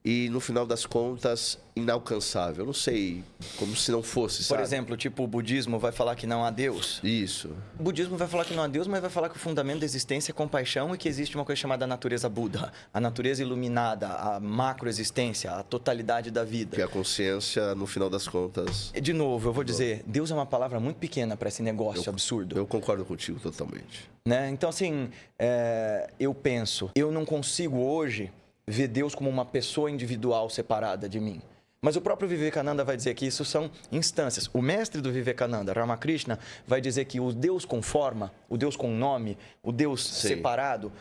e, no final das contas, inalcançável. Eu não sei, como se não fosse, sabe?
Por exemplo, tipo, o budismo vai falar que não há Deus.
Isso.
O budismo vai falar que não há Deus, mas vai falar que o fundamento da existência é compaixão e que existe uma coisa chamada natureza Buda, a natureza iluminada, a macroexistência, a totalidade da vida.
Que a consciência, no final das contas...
De novo, eu vou dizer, Deus é uma palavra muito pequena para esse negócio absurdo.
Eu concordo contigo totalmente.
Né? Então, assim, eu penso, eu não consigo hoje ver Deus como uma pessoa individual separada de mim. Mas o próprio Vivekananda vai dizer que isso são instâncias. O mestre do Vivekananda, Ramakrishna, vai dizer que o Deus com forma, o Deus com nome, o Deus separado...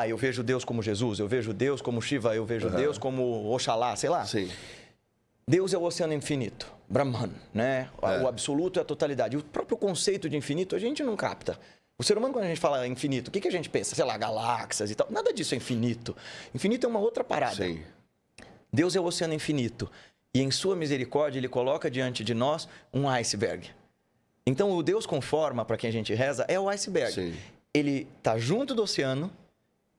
eu vejo Deus como Jesus, eu vejo Deus como Shiva, eu vejo Deus como Oxalá, sei lá.
Sim.
Deus é o oceano infinito, Brahman, né? O absoluto é a totalidade. O próprio conceito de infinito a gente não capta. O ser humano, quando a gente fala infinito, o que a gente pensa? Sei lá, galáxias e tal. Nada disso é infinito. Infinito é uma outra parada.
Sim.
Deus é o oceano infinito. E em sua misericórdia, ele coloca diante de nós um iceberg. Então, o Deus com forma, para quem a gente reza, é o iceberg.
Sim.
Ele está junto do oceano,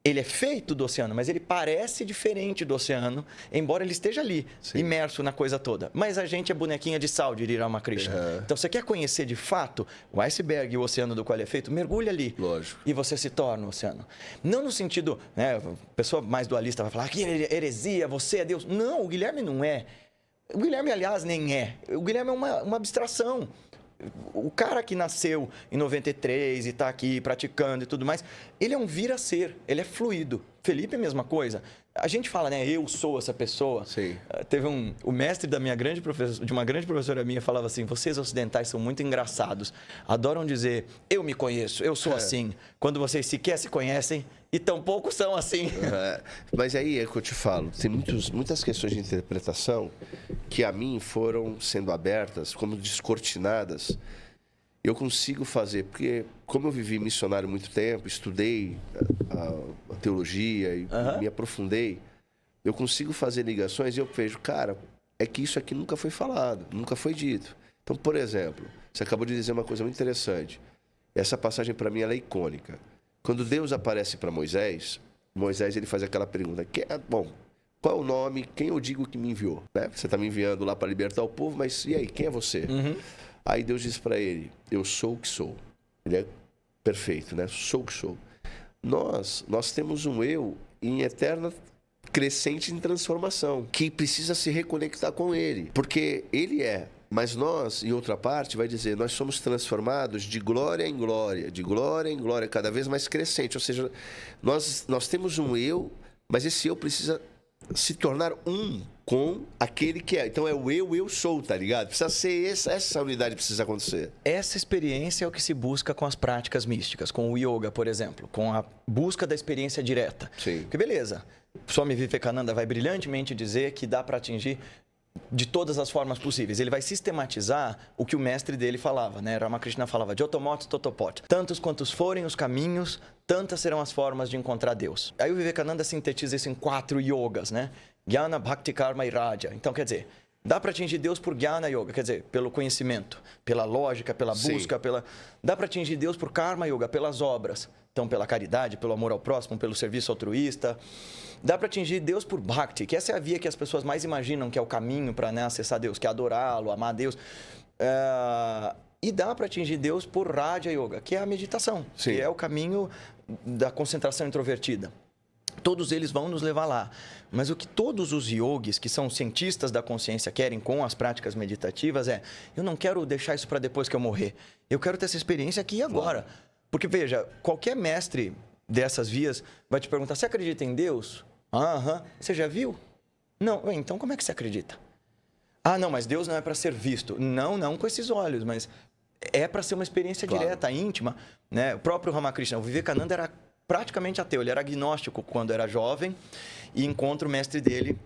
Ele é feito do oceano, mas ele parece diferente do oceano, embora ele esteja ali,
Sim.
imerso na coisa toda. Mas a gente é bonequinha de sal, diria Ramakrishna. Então, você quer conhecer de fato o iceberg e o oceano do qual ele é feito? Mergulha ali.
Lógico.
E você se torna o oceano. Não no sentido, né, a pessoa mais dualista vai falar que heresia, você é Deus. Não, o Guilherme não é. O Guilherme, aliás, nem é. O Guilherme é uma abstração. O cara que nasceu em 93 e está aqui praticando e tudo mais, ele é um vir a ser, ele é fluido. Felipe é a mesma coisa. A gente fala, né? Eu sou essa pessoa.
Sim.
Teve o mestre de uma grande professora minha falava assim: vocês ocidentais são muito engraçados. Adoram dizer, eu me conheço, eu sou assim. Quando vocês sequer se conhecem e tampouco são assim.
Mas aí é que eu te falo, tem muitas questões de interpretação que a mim foram sendo abertas, como descortinadas. Eu consigo fazer, porque como eu vivi missionário muito tempo, estudei a teologia e me aprofundei, eu consigo fazer ligações e eu vejo, cara, é que isso aqui nunca foi falado, nunca foi dito. Então, por exemplo, você acabou de dizer uma coisa muito interessante. Essa passagem para mim ela é icônica. Quando Deus aparece para Moisés, ele faz aquela pergunta, bom, qual é o nome, quem eu digo que me enviou? Né? Você está me enviando lá para libertar o povo, mas e aí, quem é você? Aí Deus diz para ele, eu sou o que sou. Ele é perfeito, né? Sou o que sou. Nós temos um eu em eterna crescente em transformação, que precisa se reconectar com ele, porque ele é. Mas nós, em outra parte, vai dizer, nós somos transformados de glória em glória, cada vez mais crescente. Ou seja, nós temos um eu, mas esse eu precisa se tornar um com aquele que é. Então é o eu sou, tá ligado? Precisa ser essa unidade precisa acontecer.
Essa experiência é o que se busca com as práticas místicas, com o yoga, por exemplo, com a busca da experiência direta.
Sim.
Porque beleza, Swami Vivekananda vai brilhantemente dizer que dá para atingir de todas as formas possíveis. Ele vai sistematizar o que o mestre dele falava, né? Ramakrishna falava, Jotomot Totopot. Tantos quantos forem os caminhos, tantas serão as formas de encontrar Deus. Aí o Vivekananda sintetiza isso em 4 yogas, né? Jnana, Bhakti, Karma e Raja. Então, quer dizer, dá para atingir Deus por Jnana Yoga, quer dizer, pelo conhecimento, pela lógica, pela busca, dá para atingir Deus por Karma Yoga, pelas obras. Então, pela caridade, pelo amor ao próximo, pelo serviço altruísta. Dá para atingir Deus por Bhakti, que essa é a via que as pessoas mais imaginam que é o caminho para, né, acessar Deus, que é adorá-lo, amar Deus. E dá para atingir Deus por Raja Yoga, que é a meditação,
Sim.
que é o caminho da concentração introvertida. Todos eles vão nos levar lá. Mas o que todos os yogis, que são cientistas da consciência, querem com as práticas meditativas é, eu não quero deixar isso para depois que eu morrer. Eu quero ter essa experiência aqui e agora. Claro. Porque, veja, qualquer mestre dessas vias vai te perguntar, você acredita em Deus? Você já viu? Não. Então, como é que você acredita? Não, mas Deus não é para ser visto. Não com esses olhos, mas é para ser uma experiência direta, íntima. Né? O próprio Ramakrishna, o Vivekananda era praticamente ateu, ele era agnóstico quando era jovem e encontra o mestre dele,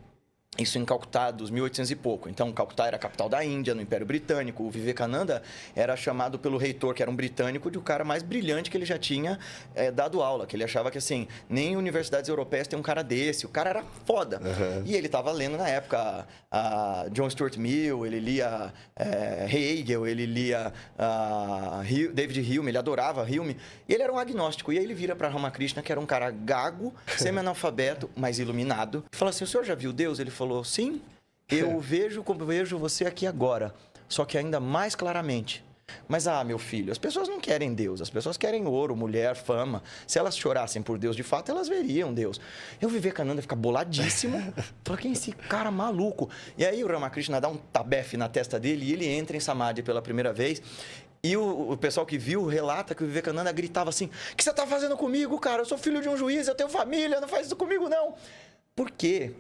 isso em Calcutá, dos 1800 e pouco. Então, Calcutá era a capital da Índia, no Império Britânico. O Vivekananda era chamado pelo reitor, que era um britânico, de o cara mais brilhante que ele já tinha dado aula. Que ele achava que, assim, nem universidades europeias tem um cara desse. O cara era foda. E ele estava lendo, na época, a John Stuart Mill, ele lia Hegel, ele lia David Hume, ele adorava Hume. E ele era um agnóstico. E aí ele vira para Ramakrishna, que era um cara gago, semi-analfabeto, mas iluminado. E fala assim, o senhor já viu Deus? Ele falou, sim, eu vejo como vejo você aqui agora, só que ainda mais claramente. Mas, meu filho, as pessoas não querem Deus, as pessoas querem ouro, mulher, fama. Se elas chorassem por Deus de fato, elas veriam Deus. Eu Vivekananda fica boladíssimo, fala, quem é esse cara maluco? E aí o Ramakrishna dá um tabefe na testa dele e ele entra em Samadhi pela primeira vez. E o pessoal que viu relata que o Vivekananda gritava assim, o que você está fazendo comigo, cara? Eu sou filho de um juiz, eu tenho família, não faz isso comigo, não. Por quê?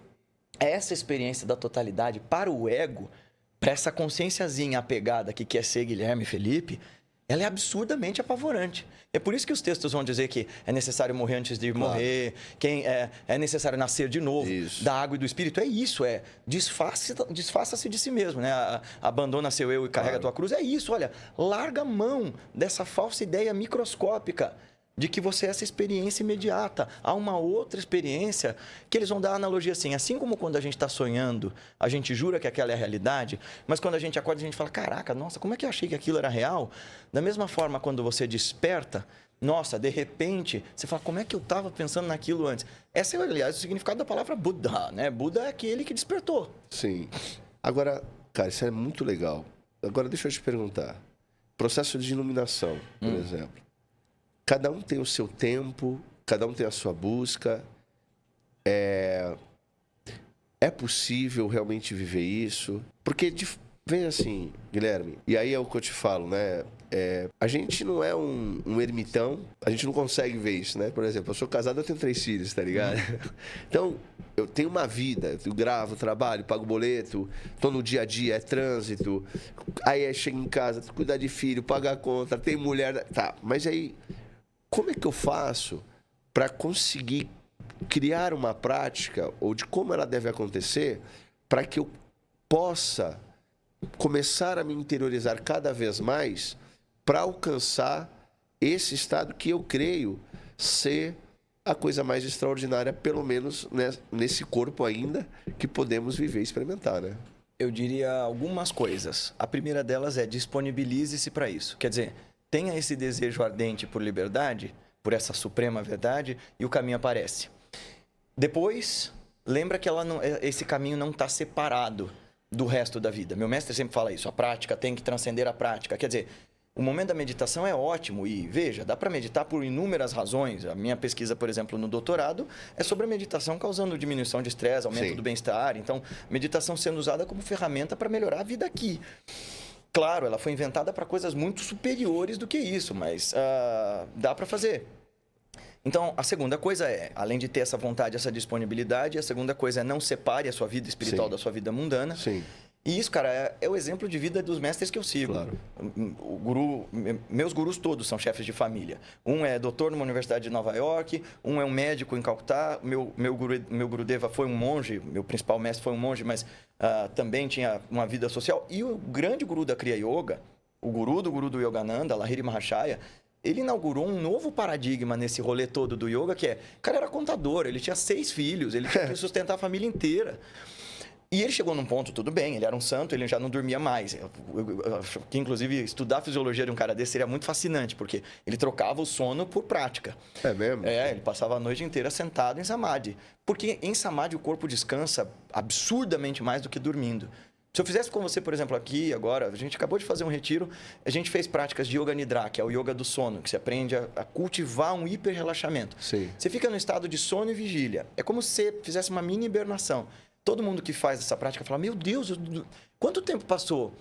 Essa experiência da totalidade para o ego, para essa consciênciazinha apegada que quer ser Guilherme Felipe, ela é absurdamente apavorante. É por isso que os textos vão dizer que é necessário morrer antes de morrer, que é necessário nascer de novo, da água e do espírito. É isso, desfaça-se de si mesmo, né? Abandona seu eu e carrega a tua cruz. É isso, olha, larga a mão dessa falsa ideia microscópica de que você é essa experiência imediata. Há uma outra experiência que eles vão dar a analogia assim como quando a gente está sonhando, a gente jura que aquela é a realidade, mas quando a gente acorda, a gente fala, caraca, nossa, como é que eu achei que aquilo era real? Da mesma forma, quando você desperta, Nossa, de repente, você fala, como é que eu estava pensando naquilo antes? Esse é, aliás, o significado da palavra Buda, né? Buda é aquele que despertou.
Sim. Agora, cara, isso é muito legal. Agora, deixa eu te perguntar. Processo de iluminação, por exemplo. Cada um tem o seu tempo, cada um tem a sua busca. É possível realmente viver isso? Porque vem assim, Guilherme, e aí é o que eu te falo, né? A gente não é um ermitão, a gente não consegue ver isso, né? Por exemplo, eu sou casado, eu tenho 3 filhos, tá ligado? Então, eu tenho uma vida, eu gravo, trabalho, pago boleto, tô no dia a dia, é trânsito, aí chego em casa, cuidar de filho, pagar conta, tem mulher... Tá, mas aí, como é que eu faço para conseguir criar uma prática, ou de como ela deve acontecer, para que eu possa começar a me interiorizar cada vez mais para alcançar esse estado que eu creio ser a coisa mais extraordinária, pelo menos nesse corpo ainda, que podemos viver e experimentar, né?
Eu diria algumas coisas. A primeira delas é disponibilize-se para isso. Quer dizer, tenha esse desejo ardente por liberdade, por essa suprema verdade, e o caminho aparece. Depois, lembra que esse caminho não está separado do resto da vida. Meu mestre sempre fala isso, a prática tem que transcender a prática. Quer dizer, o momento da meditação é ótimo e, veja, dá para meditar por inúmeras razões. A minha pesquisa, por exemplo, no doutorado, é sobre a meditação causando diminuição de estresse, aumento do bem-estar. Então, meditação sendo usada como ferramenta para melhorar a vida aqui. Claro, ela foi inventada para coisas muito superiores do que isso, mas dá para fazer. Então, a segunda coisa é, além de ter essa vontade, essa disponibilidade, a segunda coisa é não separe a sua vida espiritual da sua vida mundana.
Sim.
E isso, cara, é o exemplo de vida dos mestres que eu sigo.
Claro.
Meus gurus todos são chefes de família. Um é doutor numa universidade de Nova York, um é um médico em Calcutá, meu Gurudeva foi um monge, meu principal mestre foi um monge, mas também tinha uma vida social. E o grande guru da Kriya Yoga, o guru do Yogananda, Lahiri Mahashaya, ele inaugurou um novo paradigma nesse rolê todo do yoga, que o cara era contador, ele tinha 6 filhos, ele tinha que sustentar a família inteira. E ele chegou num ponto, tudo bem, ele era um santo, ele já não dormia mais. Eu acho que, inclusive, estudar a fisiologia de um cara desse seria muito fascinante, porque ele trocava o sono por prática.
É mesmo?
Ele passava a noite inteira sentado em samadhi. Porque em samadhi o corpo descansa absurdamente mais do que dormindo. Se eu fizesse com você, por exemplo, aqui, agora, a gente acabou de fazer um retiro, a gente fez práticas de Yoga Nidra, que é o yoga do sono, que você aprende a cultivar um hiper-relaxamento.
Sim.
Você fica no estado de sono e vigília. É como se você fizesse uma mini hibernação. Todo mundo que faz essa prática fala, meu Deus, quanto tempo passou?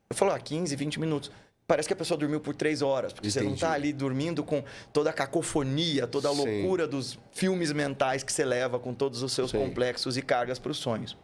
Eu falo, 15, 20 minutos. Parece que a pessoa dormiu por 3 horas, porque você não está ali dormindo com toda a cacofonia, toda a loucura dos filmes mentais que você leva com todos os seus complexos e cargas para os sonhos.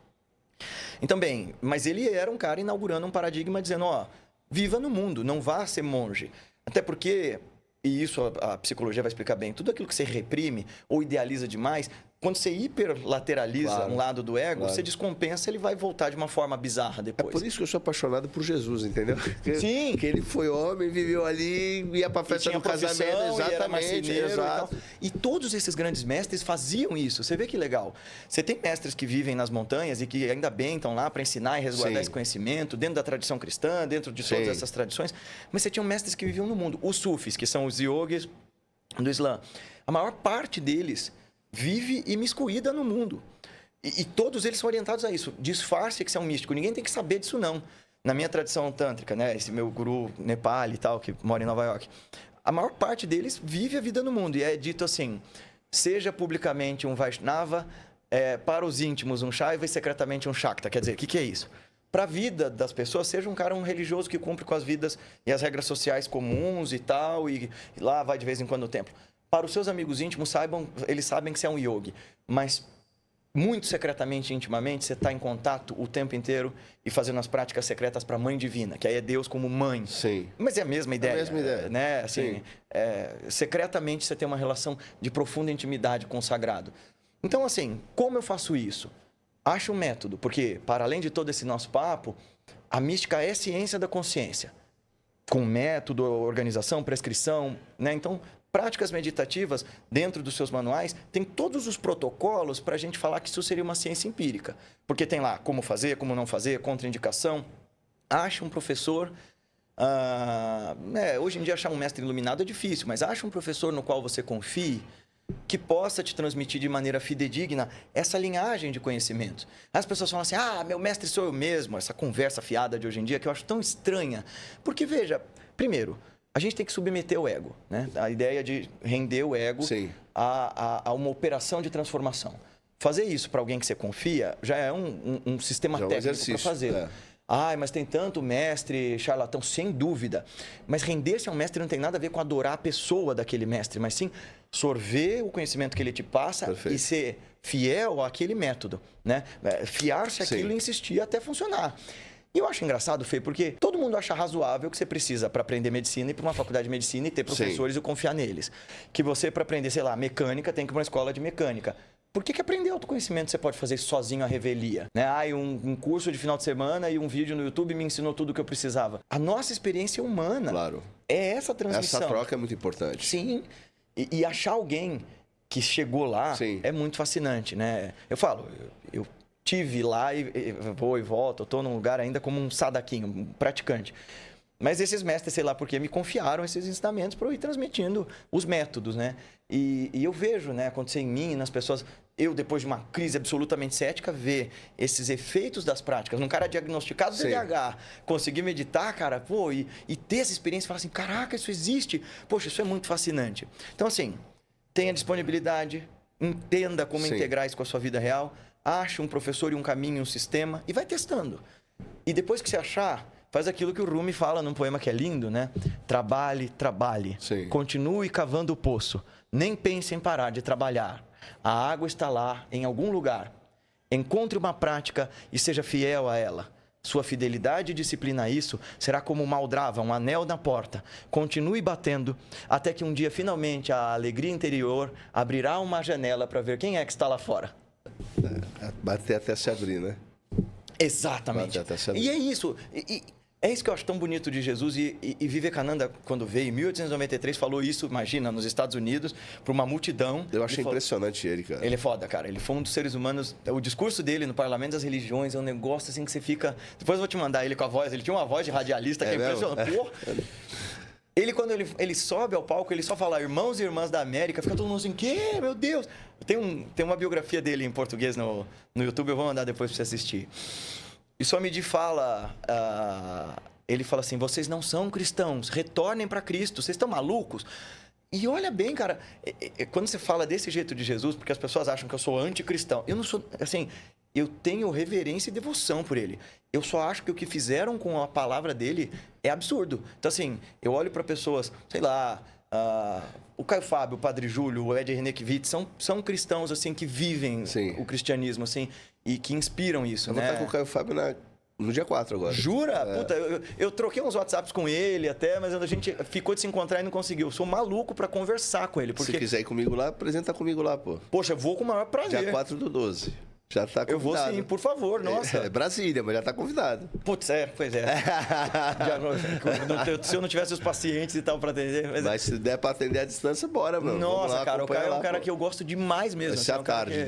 Então, bem, mas ele era um cara inaugurando um paradigma dizendo, viva no mundo, não vá ser monge. Até porque, e isso a psicologia vai explicar bem, tudo aquilo que você reprime ou idealiza demais, quando você hiperlateraliza um lado do ego, você descompensa, ele vai voltar de uma forma bizarra depois.
É por isso que eu sou apaixonado por Jesus, entendeu?
Sim.
Que ele foi homem, viveu ali, ia pra festa do casamento, exatamente.
Exato. E todos esses grandes mestres faziam isso. Você vê que legal. Você tem mestres que vivem nas montanhas e que ainda bem estão lá para ensinar e resguardar esse conhecimento dentro da tradição cristã, dentro de todas essas tradições. Mas você tinha mestres que viviam no mundo. Os sufis, que são os yogis do Islã. A maior parte deles vive imiscuída no mundo. E todos eles são orientados a isso. Disfarce que você é um místico. Ninguém tem que saber disso, não. Na minha tradição tântrica, né? Esse meu guru Nepal e tal, que mora em Nova York. A maior parte deles vive a vida no mundo. E é dito assim, seja publicamente um Vaishnava, para os íntimos um Shaiva e secretamente um Shakta. Quer dizer, o que é isso? Para a vida das pessoas, seja um cara religioso que cumpre com as vidas e as regras sociais comuns e tal, e lá vai de vez em quando no templo. Para os seus amigos íntimos, eles sabem que você é um yogi, mas muito secretamente, intimamente, você está em contato o tempo inteiro e fazendo as práticas secretas para a Mãe Divina, que aí é Deus como mãe.
Sim.
Mas é a mesma ideia.
É a mesma ideia.
Né? Assim, secretamente você tem uma relação de profunda intimidade com o sagrado. Então, assim, como eu faço isso? Acho um método, porque, para além de todo esse nosso papo, a mística é ciência da consciência. Com método, organização, prescrição, né? Então, práticas meditativas, dentro dos seus manuais, tem todos os protocolos para a gente falar que isso seria uma ciência empírica. Porque tem lá como fazer, como não fazer, contraindicação. Ache um professor Hoje em dia achar um mestre iluminado é difícil, mas acha um professor no qual você confie, que possa te transmitir de maneira fidedigna essa linhagem de conhecimento. As pessoas falam assim, meu mestre sou eu mesmo, essa conversa fiada de hoje em dia que eu acho tão estranha. Porque, veja, primeiro, a gente tem que submeter o ego, né? A ideia de render o ego a uma operação de transformação. Fazer isso para alguém que você confia já é um sistema técnico para fazer. Mas tem tanto mestre charlatão, sem dúvida. Mas render-se a um mestre não tem nada a ver com adorar a pessoa daquele mestre, mas sim sorver o conhecimento que ele te passa e ser fiel àquele método, né? Fiar-se aquilo e insistir até funcionar. E eu acho engraçado, Fê, porque todo mundo acha razoável que você precisa para aprender medicina ir para uma faculdade de medicina e ter professores e confiar neles. Que você, para aprender, sei lá, mecânica, tem que ir para uma escola de mecânica. Por que aprender autoconhecimento você pode fazer sozinho à revelia? Né? Um curso de final de semana e um vídeo no YouTube me ensinou tudo o que eu precisava. A nossa experiência humana é essa transmissão.
Essa troca é muito importante.
Sim. E achar alguém que chegou lá é muito fascinante, né? Eu falo, eu tive lá e vou e volto, eu estou num lugar ainda como um sadaquinho, um praticante. Mas esses mestres, sei lá porque, me confiaram esses ensinamentos para eu ir transmitindo os métodos, né? E eu vejo, né, acontecer em mim, nas pessoas... Eu, depois de uma crise absolutamente cética, ver esses efeitos das práticas. Num cara diagnosticado de TDAH, conseguir meditar, cara, e ter essa experiência e falar assim, caraca, isso existe. Poxa, isso é muito fascinante. Então, assim, tenha disponibilidade, entenda como integrar isso com a sua vida real, ache um professor e um caminho, um sistema e vai testando. E depois que você achar... Faz aquilo que o Rumi fala num poema que é lindo, né? Trabalhe, trabalhe. Continue cavando o poço. Nem pense em parar de trabalhar. A água está lá, em algum lugar. Encontre uma prática e seja fiel a ela. Sua fidelidade e disciplina a isso será como uma aldrava, um anel na porta. Continue batendo até que um dia, finalmente, a alegria interior abrirá uma janela para ver quem é que está lá fora.
Bater até se abrir, né?
Exatamente. E é isso. É isso que eu acho tão bonito de Jesus. E Vivekananda, quando veio em 1893, falou isso, imagina, nos Estados Unidos, para uma multidão.
Eu achei impressionante ele, cara.
Ele é foda, cara. Ele foi um dos seres humanos... O discurso dele no Parlamento das Religiões é um negócio assim que você fica... Depois eu vou te mandar ele com a voz. Ele tinha uma voz de radialista que é impressionante. Pô! Ele, quando ele sobe ao palco, ele só fala irmãos e irmãs da América. Fica todo mundo assim, que? Meu Deus! Tem uma biografia dele em português no YouTube, eu vou mandar depois para você assistir. E Swamiji fala... ele fala assim, vocês não são cristãos, retornem para Cristo, vocês estão malucos? E olha bem, cara, quando você fala desse jeito de Jesus, porque as pessoas acham que eu sou anticristão, eu não sou, assim, eu tenho reverência e devoção por ele. Eu só acho que o que fizeram com a palavra dele é absurdo. Então, assim, eu olho para pessoas, sei lá, o Caio Fábio, o Padre Júlio, o Ed Renekiewicz, são cristãos, assim, que vivem o cristianismo, assim, e que inspiram isso,
né? Eu vou estar com o Caio Fábio no dia 4 agora.
Jura? Puta, eu troquei uns WhatsApps com ele até, mas a gente ficou de se encontrar e não conseguiu. Eu sou maluco pra conversar com ele. Porque...
Se quiser ir comigo lá, apresenta comigo lá, pô.
Poxa, eu vou com o maior prazer.
Dia 4/12. Já tá convidado.
Eu vou sim, por favor, nossa.
É Brasília, mas já tá convidado.
Putz, pois é. Se eu não tivesse os pacientes e tal pra atender...
Mas se der pra atender à distância, bora, mano.
Nossa,
lá,
cara, o Caio é um cara que eu gosto demais mesmo.
Vai ser à tarde,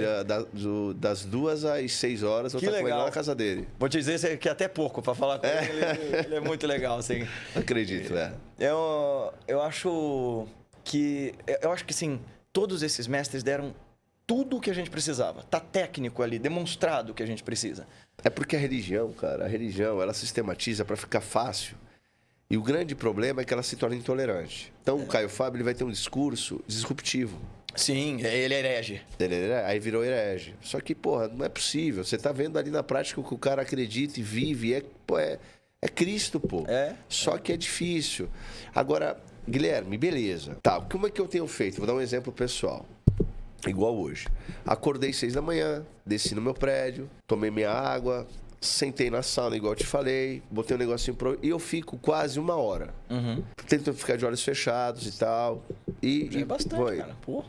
das 2 às 6 horas, eu tô com ele lá na casa dele.
Vou te dizer que é até pouco pra falar com ele. Ele é muito legal, assim.
Acredito,
Eu acho que, sim, todos esses mestres deram tudo o que a gente precisava. Tá técnico ali, demonstrado o que a gente precisa.
É porque a religião, ela sistematiza para ficar fácil. E o grande problema é que ela se torna intolerante. Então, o Caio Fábio ele vai ter um discurso disruptivo.
Sim, ele é herege.
Aí virou herege. Só que, porra, não é possível. Você tá vendo ali na prática o que o cara acredita e vive. É Cristo, pô. Só que é difícil. Agora, Guilherme, beleza. Tá, como é que eu tenho feito? Vou dar um exemplo pessoal. Igual hoje. Acordei 6 da manhã, desci no meu prédio, tomei minha água, sentei na sauna, igual eu te falei, botei um negocinho e eu fico quase 1 hora. Tento ficar de olhos fechados e tal.
Já é bastante, cara. Pô.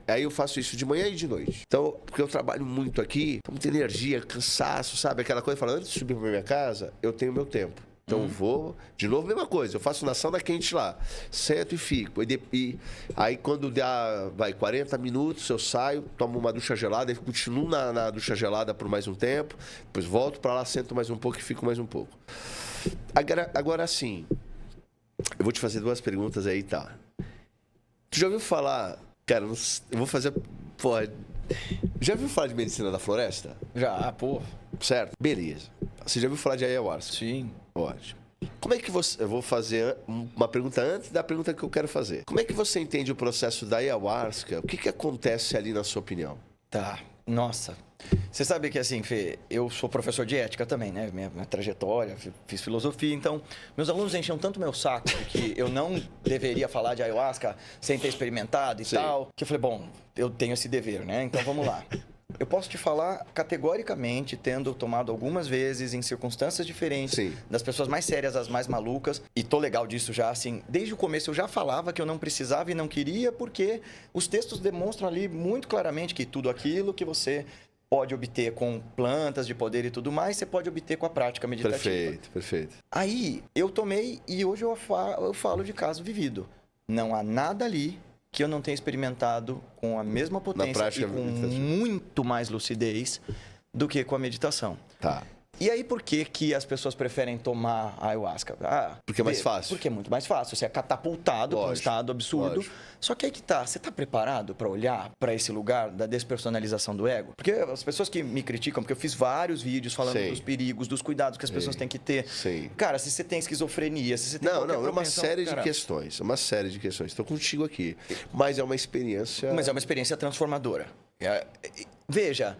Aí eu faço isso de manhã e de noite. Então, porque eu trabalho muito aqui, com muita energia, cansaço, sabe? Aquela coisa, falando, antes de subir pra minha casa, eu tenho meu tempo. Então, vou... De novo, mesma coisa. Eu faço na sauna quente lá. Sento e fico. E aí, quando dá, 40 minutos, eu saio, tomo uma ducha gelada, e continuo na ducha gelada por mais um tempo. Depois volto para lá, sento mais um pouco e fico mais um pouco. Agora, assim, Eu vou te fazer 2 perguntas aí, tá? Tu já ouviu falar... Cara, eu vou fazer... Pô, já ouviu falar de medicina da floresta?
Já, pô.
Certo? Beleza. Você já ouviu falar de ayahuasca?
Sim.
Ótimo. Como é que você... Eu vou fazer uma pergunta antes da pergunta que eu quero fazer. Como é que você entende o processo da ayahuasca? O que acontece ali na sua opinião?
Tá. Nossa. Você sabe que, assim, Fê, eu sou professor de ética também, né? Minha trajetória, fiz filosofia, então meus alunos enchiam tanto meu saco de que eu não deveria falar de ayahuasca sem ter experimentado e
Sim.
tal, que eu falei, bom, eu tenho esse dever, né? Então vamos lá. Eu posso te falar categoricamente, tendo tomado algumas vezes em circunstâncias diferentes,
Sim.
das pessoas mais sérias às mais malucas, e tô legal disso já, assim, desde o começo eu já falava que eu não precisava e não queria, porque os textos demonstram ali muito claramente que tudo aquilo que você pode obter com plantas de poder e tudo mais, você pode obter com a prática meditativa.
Perfeito, perfeito.
Aí eu tomei e hoje eu falo de caso vivido. Não há nada ali que eu não tenha experimentado com a mesma potência e com muito mais lucidez do que com a meditação.
Tá.
E aí, por que as pessoas preferem tomar a ayahuasca?
Porque é mais fácil.
Porque é muito mais fácil. Você é catapultado para um estado absurdo.
Lógico.
Só que aí que tá. Você tá preparado para olhar para esse lugar da despersonalização do ego? Porque as pessoas que me criticam, porque eu fiz vários vídeos falando
Sim.
dos perigos, dos cuidados que as pessoas têm que ter.
Sim.
Cara, se você tem esquizofrenia, se você tem
Não,
qualquer
é uma
propensão,
série
cara,
de questões. É uma série de questões. Estou contigo aqui. Mas é uma experiência...
Mas é uma experiência transformadora. Veja,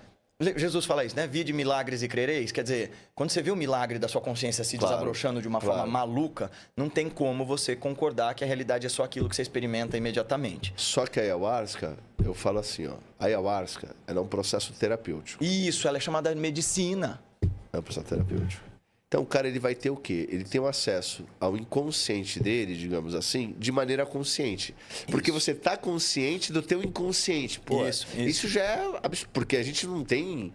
Jesus fala isso, né? Vide milagres e crereis. Quer dizer, quando você vê o milagre da sua consciência se desabrochando de uma forma maluca, não tem como você concordar que a realidade é só aquilo que você experimenta imediatamente.
Só que a ayahuasca, eu falo assim, ó. A ayahuasca, ela é um processo terapêutico.
Isso, ela é chamada de medicina.
É um processo terapêutico. Então, o cara, ele vai ter o quê? Ele tem o acesso ao inconsciente dele, digamos assim, de maneira consciente. Porque você tá consciente do teu inconsciente. Pô, isso já é absurdo, porque a gente não tem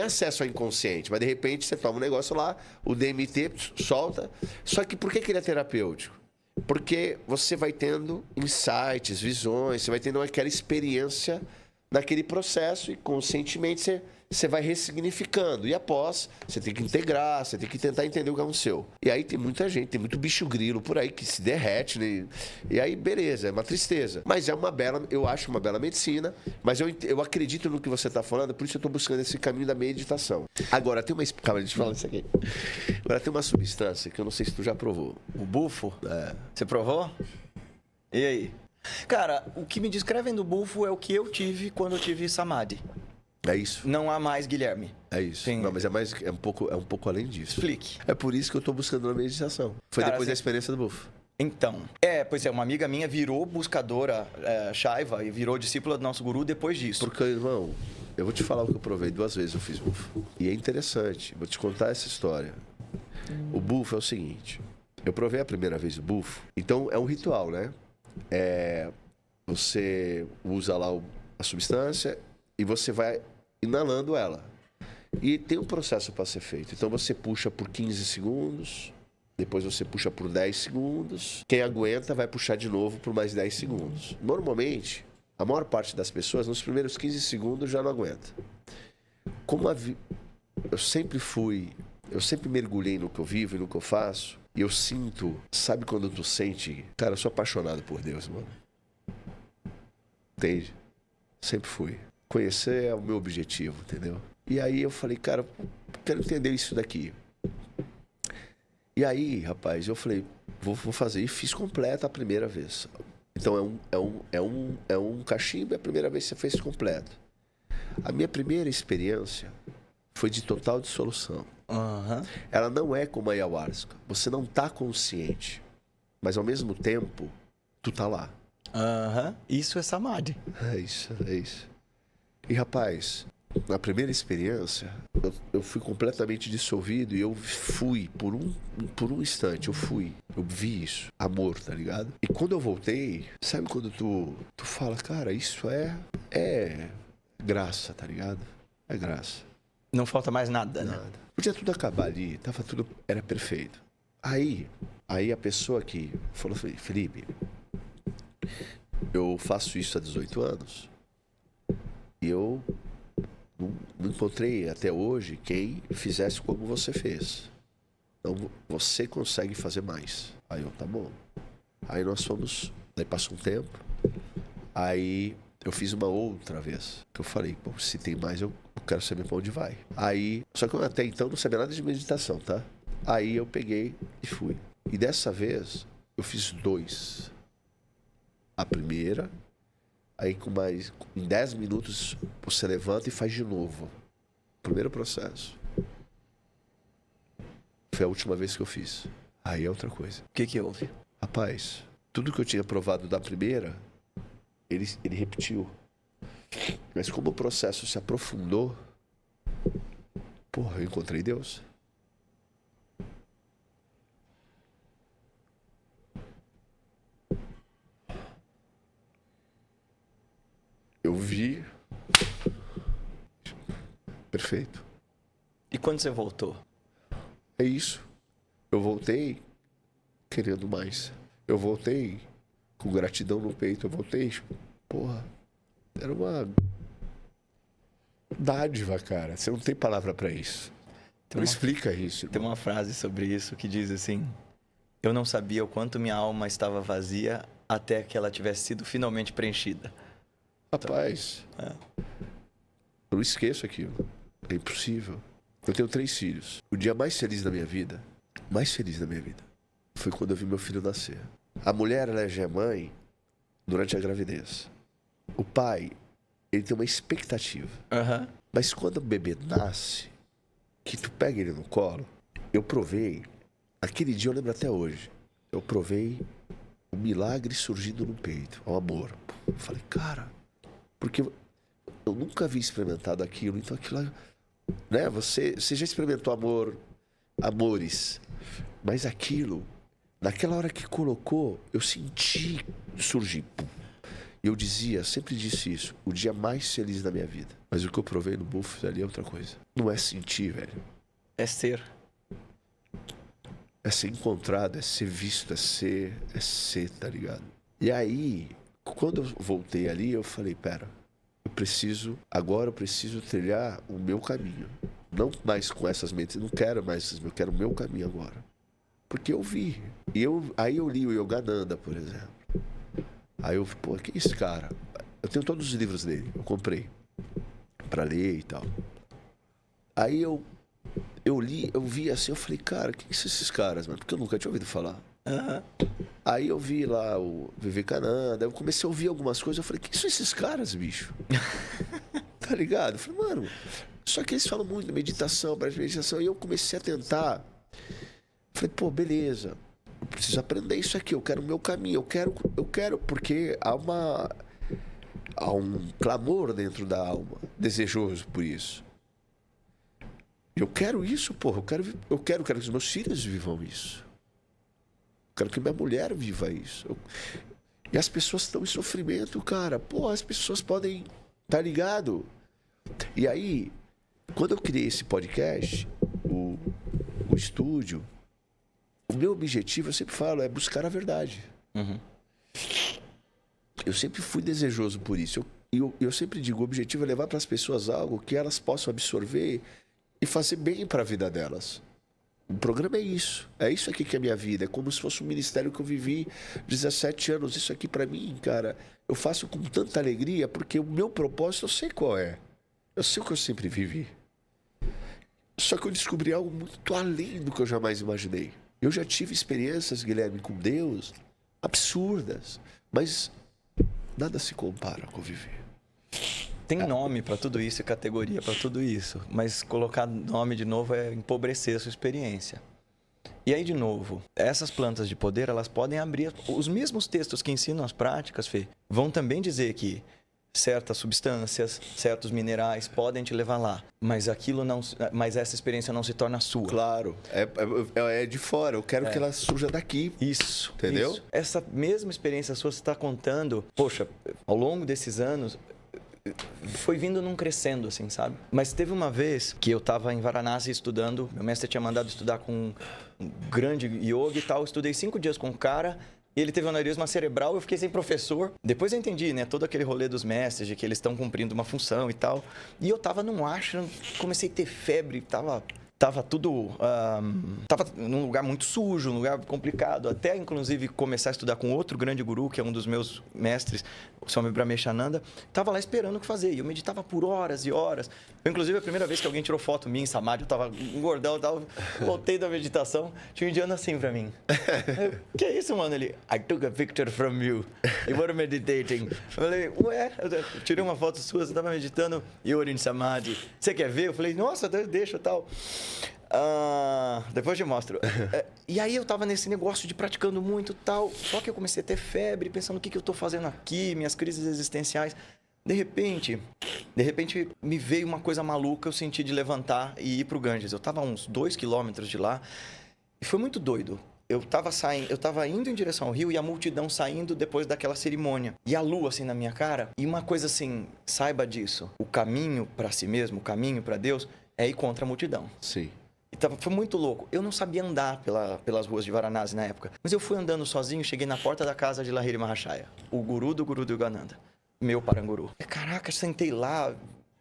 acesso ao inconsciente. Mas, de repente, você toma um negócio lá, o DMT solta. Só que por que ele é terapêutico? Porque você vai tendo insights, visões, você vai tendo aquela experiência naquele processo e, conscientemente, você vai ressignificando. E após, você tem que integrar, você tem que tentar entender o que aconteceu. E aí tem muita gente, tem muito bicho grilo por aí que se derrete, né? E aí, beleza, é uma tristeza. Mas é uma bela, eu acho uma bela medicina, mas eu acredito no que você está falando, por isso eu estou buscando esse caminho da meditação. Agora, tem uma... Calma, deixa eu falar isso aqui. Agora, tem uma substância que eu não sei se tu já provou.
O bufo? Você provou? E aí? Cara, o que me descrevem do bufo é o que eu tive quando eu tive samadhi.
É isso.
Não há mais, Guilherme.
É isso.
Sim.
Não, mas é um pouco além disso.
Explique.
É por isso que eu estou buscando a meditação. Foi
Cara,
depois da experiência do bufo.
Então, pois é, uma amiga minha virou buscadora Shaiva e virou discípula do nosso guru depois disso.
Porque, irmão, eu vou te falar o que eu provei 2 vezes eu fiz bufo. E é interessante, vou te contar essa história. O bufo é o seguinte, eu provei a primeira vez o bufo, então é um ritual, né? Você usa lá a substância e você vai inalando ela. E tem um processo para ser feito. Então você puxa por 15 segundos, depois você puxa por 10 segundos. Quem aguenta vai puxar de novo por mais 10 segundos. Normalmente, a maior parte das pessoas, nos primeiros 15 segundos, já não aguenta. Eu sempre mergulhei no que eu vivo e no que eu faço. E eu sinto, sabe quando tu sente? Cara, eu sou apaixonado por Deus, mano. Entende? Sempre fui. Conhecer é o meu objetivo, entendeu? E aí eu falei, cara, quero entender isso daqui. E aí, rapaz, eu falei, vou fazer. E fiz completa a primeira vez. Então é um cachimbo, é a primeira vez que você fez completo. A minha primeira experiência foi de total dissolução.
Uhum.
Ela não é como a ayahuasca. Você não tá consciente, mas ao mesmo tempo, tu tá lá.
Uhum. Isso é samadhi.
É isso. E, rapaz, na primeira experiência, eu fui completamente dissolvido e eu fui, por um instante, eu vi isso, amor, tá ligado? E quando eu voltei, sabe quando tu fala, cara, isso é graça, tá ligado? É graça.
Não falta mais nada, né?
Nada. Podia tudo acabar ali, era perfeito. Aí a pessoa que falou, Felipe, eu faço isso há 18 anos e eu não encontrei até hoje quem fizesse como você fez. Então, você consegue fazer mais. Aí eu, tá bom. Aí nós fomos, daí passou um tempo, aí eu fiz uma outra vez, que eu falei, pô, se tem mais, eu quero saber pra onde vai. Aí, só que eu até então não sabia nada de meditação, tá? Aí eu peguei e fui. E dessa vez, eu fiz 2. A primeira, aí em 10 minutos, você levanta e faz de novo. Primeiro processo. Foi a última vez que eu fiz. Aí é outra coisa.
O que houve?
Rapaz, tudo que eu tinha provado da primeira, ele repetiu. Mas como o processo se aprofundou, porra, eu encontrei Deus. Eu vi. Perfeito.
E quando você voltou?
É isso. Eu voltei querendo mais. Eu voltei com gratidão no peito. Eu voltei, porra, era uma dádiva, cara. Você não tem palavra pra isso. Não explica isso.
Tem
Irmão.
uma frase sobre isso que diz assim: eu não sabia o quanto minha alma estava vazia até que ela tivesse sido finalmente preenchida.
Rapaz, eu não esqueço aquilo. É impossível. Eu tenho 3 filhos. O dia mais feliz da minha vida, foi quando eu vi meu filho nascer. A mulher, ela já é mãe durante a gravidez. O pai, ele tem uma expectativa.
Uhum.
Mas quando o bebê nasce, que tu pega ele no colo, eu provei, aquele dia eu lembro até hoje, eu provei o milagre surgindo no peito, o amor. Eu falei, cara, porque eu nunca havia experimentado aquilo, então aquilo, né, você já experimentou amores, mas aquilo, naquela hora que colocou, eu senti surgir. E eu dizia, sempre disse isso, o dia mais feliz da minha vida. Mas o que eu provei no Buffs ali é outra coisa. Não é sentir, velho.
É ser.
É ser encontrado, é ser visto, é ser, tá ligado? E aí, quando eu voltei ali, eu falei, pera, agora eu preciso trilhar o meu caminho. Não mais com essas mentes, não quero mais, eu quero o meu caminho agora. Porque eu vi. Aí eu li o Yogananda, por exemplo. Aí eu, pô, quem é esse cara? Eu tenho todos os livros dele, eu comprei pra ler e tal. Aí eu li, eu vi assim, eu falei, cara, quem são esses caras, mano? Porque eu nunca tinha ouvido falar.
Uhum.
Aí eu vi lá o Vivekananda, eu comecei a ouvir algumas coisas, eu falei, quem são esses caras, bicho? Tá ligado? Eu falei, mano, só que eles falam muito de meditação, para meditação, e eu comecei a tentar. Falei, pô, beleza, eu preciso aprender isso aqui, eu quero o meu caminho, eu quero, porque há um clamor dentro da alma, desejoso por isso. Eu quero isso, porra, eu quero que os meus filhos vivam isso. Eu quero que minha mulher viva isso. E as pessoas estão em sofrimento, cara. Pô, as pessoas podem... Tá ligado? E aí, quando eu criei esse podcast, o estúdio, o meu objetivo, eu sempre falo, é buscar a verdade.
Uhum.
Eu sempre fui desejoso por isso. Eu sempre digo, o objetivo é levar para as pessoas algo que elas possam absorver e fazer bem para a vida delas. O programa é isso. É isso aqui que é a minha vida. É como se fosse um ministério que eu vivi 17 anos. Isso aqui para mim, cara, eu faço com tanta alegria porque o meu propósito eu sei qual é. Eu sei o que eu sempre vivi. Só que eu descobri algo muito além do que eu jamais imaginei. Eu já tive experiências, Guilherme, com Deus absurdas, mas nada se compara com viver.
Tem nome para tudo isso e categoria para tudo isso, mas colocar nome de novo é empobrecer a sua experiência. E aí, de novo, essas plantas de poder, elas podem abrir... Os mesmos textos que ensinam as práticas, Fê, vão também dizer que certas substâncias, certos minerais podem te levar lá, mas mas essa experiência não se torna sua.
Claro, é de fora, eu quero que ela surja daqui.
Isso.
Entendeu?
Isso. Essa mesma experiência sua você está contando, poxa, ao longo desses anos... foi vindo num crescendo, assim, sabe? Mas teve uma vez que eu tava em Varanasi estudando, meu mestre tinha mandado estudar com um grande yoga e tal, eu estudei 5 dias com o cara, ele teve um aneurisma cerebral, eu fiquei sem professor. Depois eu entendi, né, todo aquele rolê dos mestres, de que eles estão cumprindo uma função e tal. E eu tava num ashram, comecei a ter febre, tava Tava tudo... tava num lugar muito sujo, num lugar complicado. Até, inclusive, começar a estudar com outro grande guru, que é um dos meus mestres, o Swami Brahmeshananda. Tava lá esperando o que fazer. E eu meditava por horas e horas. Foi, inclusive, a primeira vez que alguém tirou foto minha em Samadhi. Eu tava gordão, voltei da meditação. Tinha um indiano assim pra mim. Que é isso, mano? Ele... I took a picture from you. You were meditating. Eu falei, ué? Eu tirei uma foto sua, você tava meditando. You're in Samadhi. Você quer ver? Eu falei, nossa, deixa e tal. Depois eu te mostro. E aí eu tava nesse negócio de praticando muito e tal. Só que eu comecei a ter febre, pensando o que eu tô fazendo aqui, minhas crises existenciais. De repente me veio uma coisa maluca, eu senti de levantar e ir pro Ganges. Eu tava a uns 2 quilômetros de lá e foi muito doido. Eu tava indo em direção ao rio e a multidão saindo depois daquela cerimônia. E a lua assim na minha cara. E uma coisa assim, saiba disso. O caminho para si mesmo, o caminho para Deus é ir contra a multidão.
Sim.
Foi muito louco. Eu não sabia andar pelas ruas de Varanasi na época. Mas eu fui andando sozinho, cheguei na porta da casa de Lahiri Mahashaya, o guru do Yogananda, meu paranguru. Caraca, sentei lá,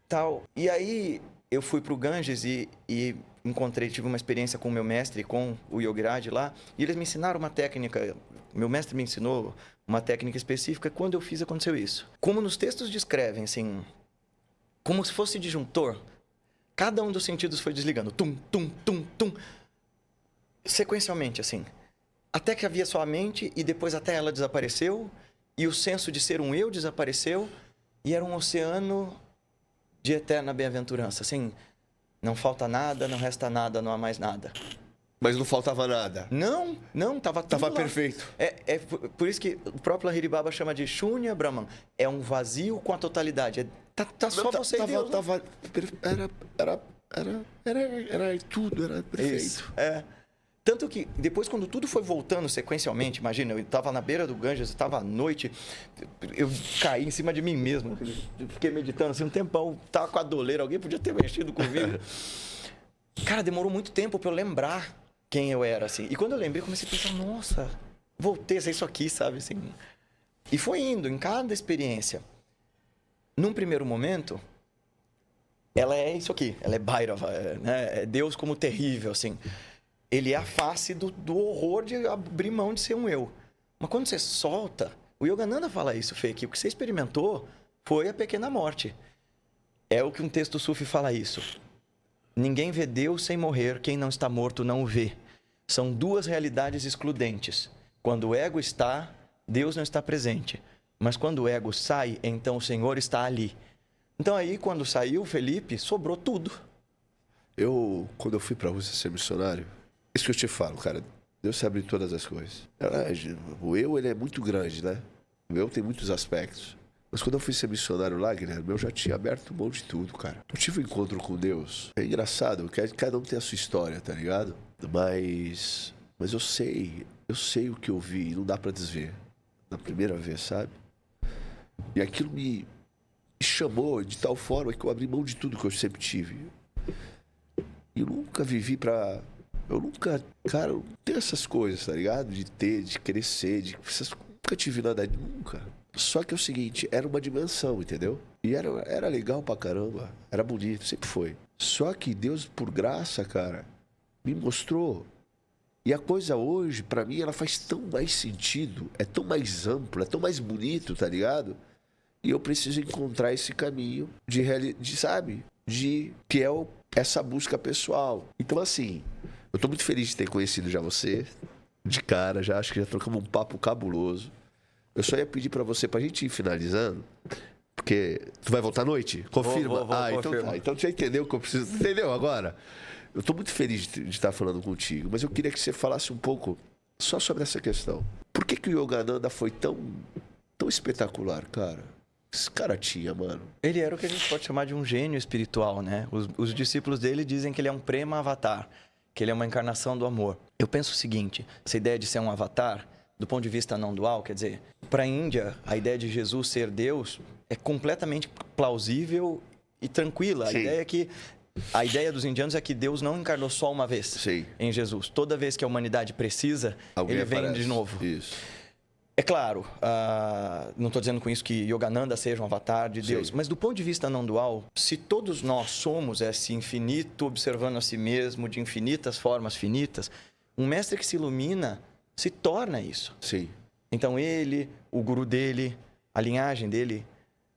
tal. E aí eu fui pro Ganges e tive uma experiência com o meu mestre, com o Yogiraj lá. E eles me ensinaram uma técnica, meu mestre me ensinou uma técnica específica. Quando eu fiz, aconteceu isso. Como nos textos descrevem, assim, como se fosse disjuntor. Cada um dos sentidos foi desligando. Tum, tum, tum, tum. Sequencialmente, assim. Até que havia só a mente e depois até ela desapareceu. E o senso de ser um eu desapareceu. E era um oceano de eterna bem-aventurança. Assim, não falta nada, não resta nada, não há mais nada.
Mas não faltava nada.
Não, tava tudo
Tava
lá.
perfeito.
É por isso que o próprio Lahiri Baba chama de Shunya Brahman. É um vazio com a totalidade. Tá só você e Deus.
Era tudo, era perfeito.
Isso, Tanto que depois, quando tudo foi voltando sequencialmente, imagina, eu estava na beira do Ganges, estava à noite, eu caí em cima de mim mesmo. Eu fiquei meditando assim um tempão, tava com a doleira, alguém podia ter mexido comigo. Cara, demorou muito tempo para eu lembrar quem eu era, assim. E quando eu lembrei, eu comecei a pensar, nossa, voltei a ser isso aqui, sabe, assim. E foi indo em cada experiência. Num primeiro momento, ela é isso aqui, ela é Bhairava, né? É Deus como terrível, assim. Ele é a face do horror de abrir mão de ser um eu. Mas quando você solta, o Yogananda fala isso, Fê, que o que você experimentou foi a pequena morte. É o que um texto sufi fala isso. Ninguém vê Deus sem morrer, quem não está morto não o vê. São duas realidades excludentes. Quando o ego está, Deus não está presente. Mas quando o ego sai, então o Senhor está ali. Então aí, quando saiu Felipe, sobrou tudo.
Quando eu fui pra Rússia ser missionário, isso que eu te falo, cara, Deus sabe todas as coisas. O eu, ele é muito grande, né? O eu tem muitos aspectos. Mas quando eu fui ser missionário lá, Guilherme, eu já tinha aberto mão de tudo, cara. Eu tive um encontro com Deus. É engraçado, cada um tem a sua história, tá ligado? Mas eu sei o que eu vi, não dá pra desver. Na primeira vez, sabe? E aquilo me chamou de tal forma que eu abri mão de tudo que eu sempre tive. E eu nunca vivi pra... Cara, eu não tenho essas coisas, tá ligado? De crescer, nunca tive nada, nunca. Só que é o seguinte, era uma dimensão, entendeu? E era legal pra caramba, era bonito, sempre foi. Só que Deus, por graça, cara, me mostrou. E a coisa hoje, pra mim, ela faz tão mais sentido, é tão mais amplo, é tão mais bonito, tá ligado? E eu preciso encontrar esse caminho sabe? Que é essa busca pessoal. Então, assim, eu tô muito feliz de ter conhecido já você, de cara, já acho que já trocamos um papo cabuloso. Eu só ia pedir pra você, pra gente ir finalizando, porque tu vai voltar à noite? Confirma?
Vou,
então tá. Então tu já entendeu o que eu preciso. Entendeu agora? Eu tô muito feliz de estar falando contigo, mas eu queria que você falasse um pouco só sobre essa questão. Por que o Yogananda foi tão espetacular, cara? Esse cara tinha, mano.
Ele era o que a gente pode chamar de um gênio espiritual, né? Os discípulos dele dizem que ele é um prema avatar, que ele é uma encarnação do amor. Eu penso o seguinte, essa ideia de ser um avatar, do ponto de vista não dual, quer dizer, para a Índia, a ideia de Jesus ser Deus é completamente plausível e tranquila.
Sim.
A ideia dos indianos é que Deus não encarnou só uma vez.
Sim.
Em Jesus. Toda vez que a humanidade precisa,
Alguém
ele vem
aparece.
de novo.
Isso.
É claro, não estou dizendo com isso que Yogananda seja um avatar de Deus, mas do ponto de vista não dual, se todos nós somos esse infinito observando a si mesmo de infinitas formas finitas, um mestre que se ilumina se torna isso.
Sim.
Então ele, o guru dele, a linhagem dele,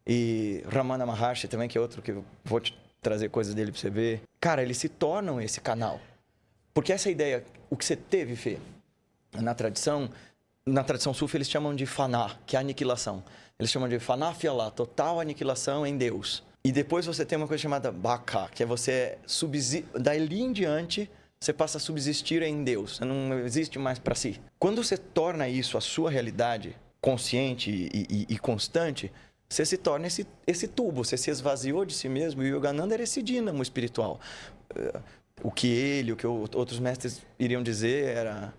e Ramana Maharshi também, que é outro que eu vou te trazer coisas dele para você ver. Cara, eles se tornam esse canal. Porque essa ideia, o que você teve, Fê, na tradição sufi, eles chamam de faná, que é a aniquilação. Eles chamam de faná fialá, total aniquilação em Deus. E depois você tem uma coisa chamada baka, que é você dali em diante, você passa a subsistir em Deus. Você não existe mais para si. Quando você torna isso a sua realidade, consciente e constante, você se torna esse tubo, você se esvaziou de si mesmo. E o Yogananda era esse dínamo espiritual. O que outros mestres iriam dizer era...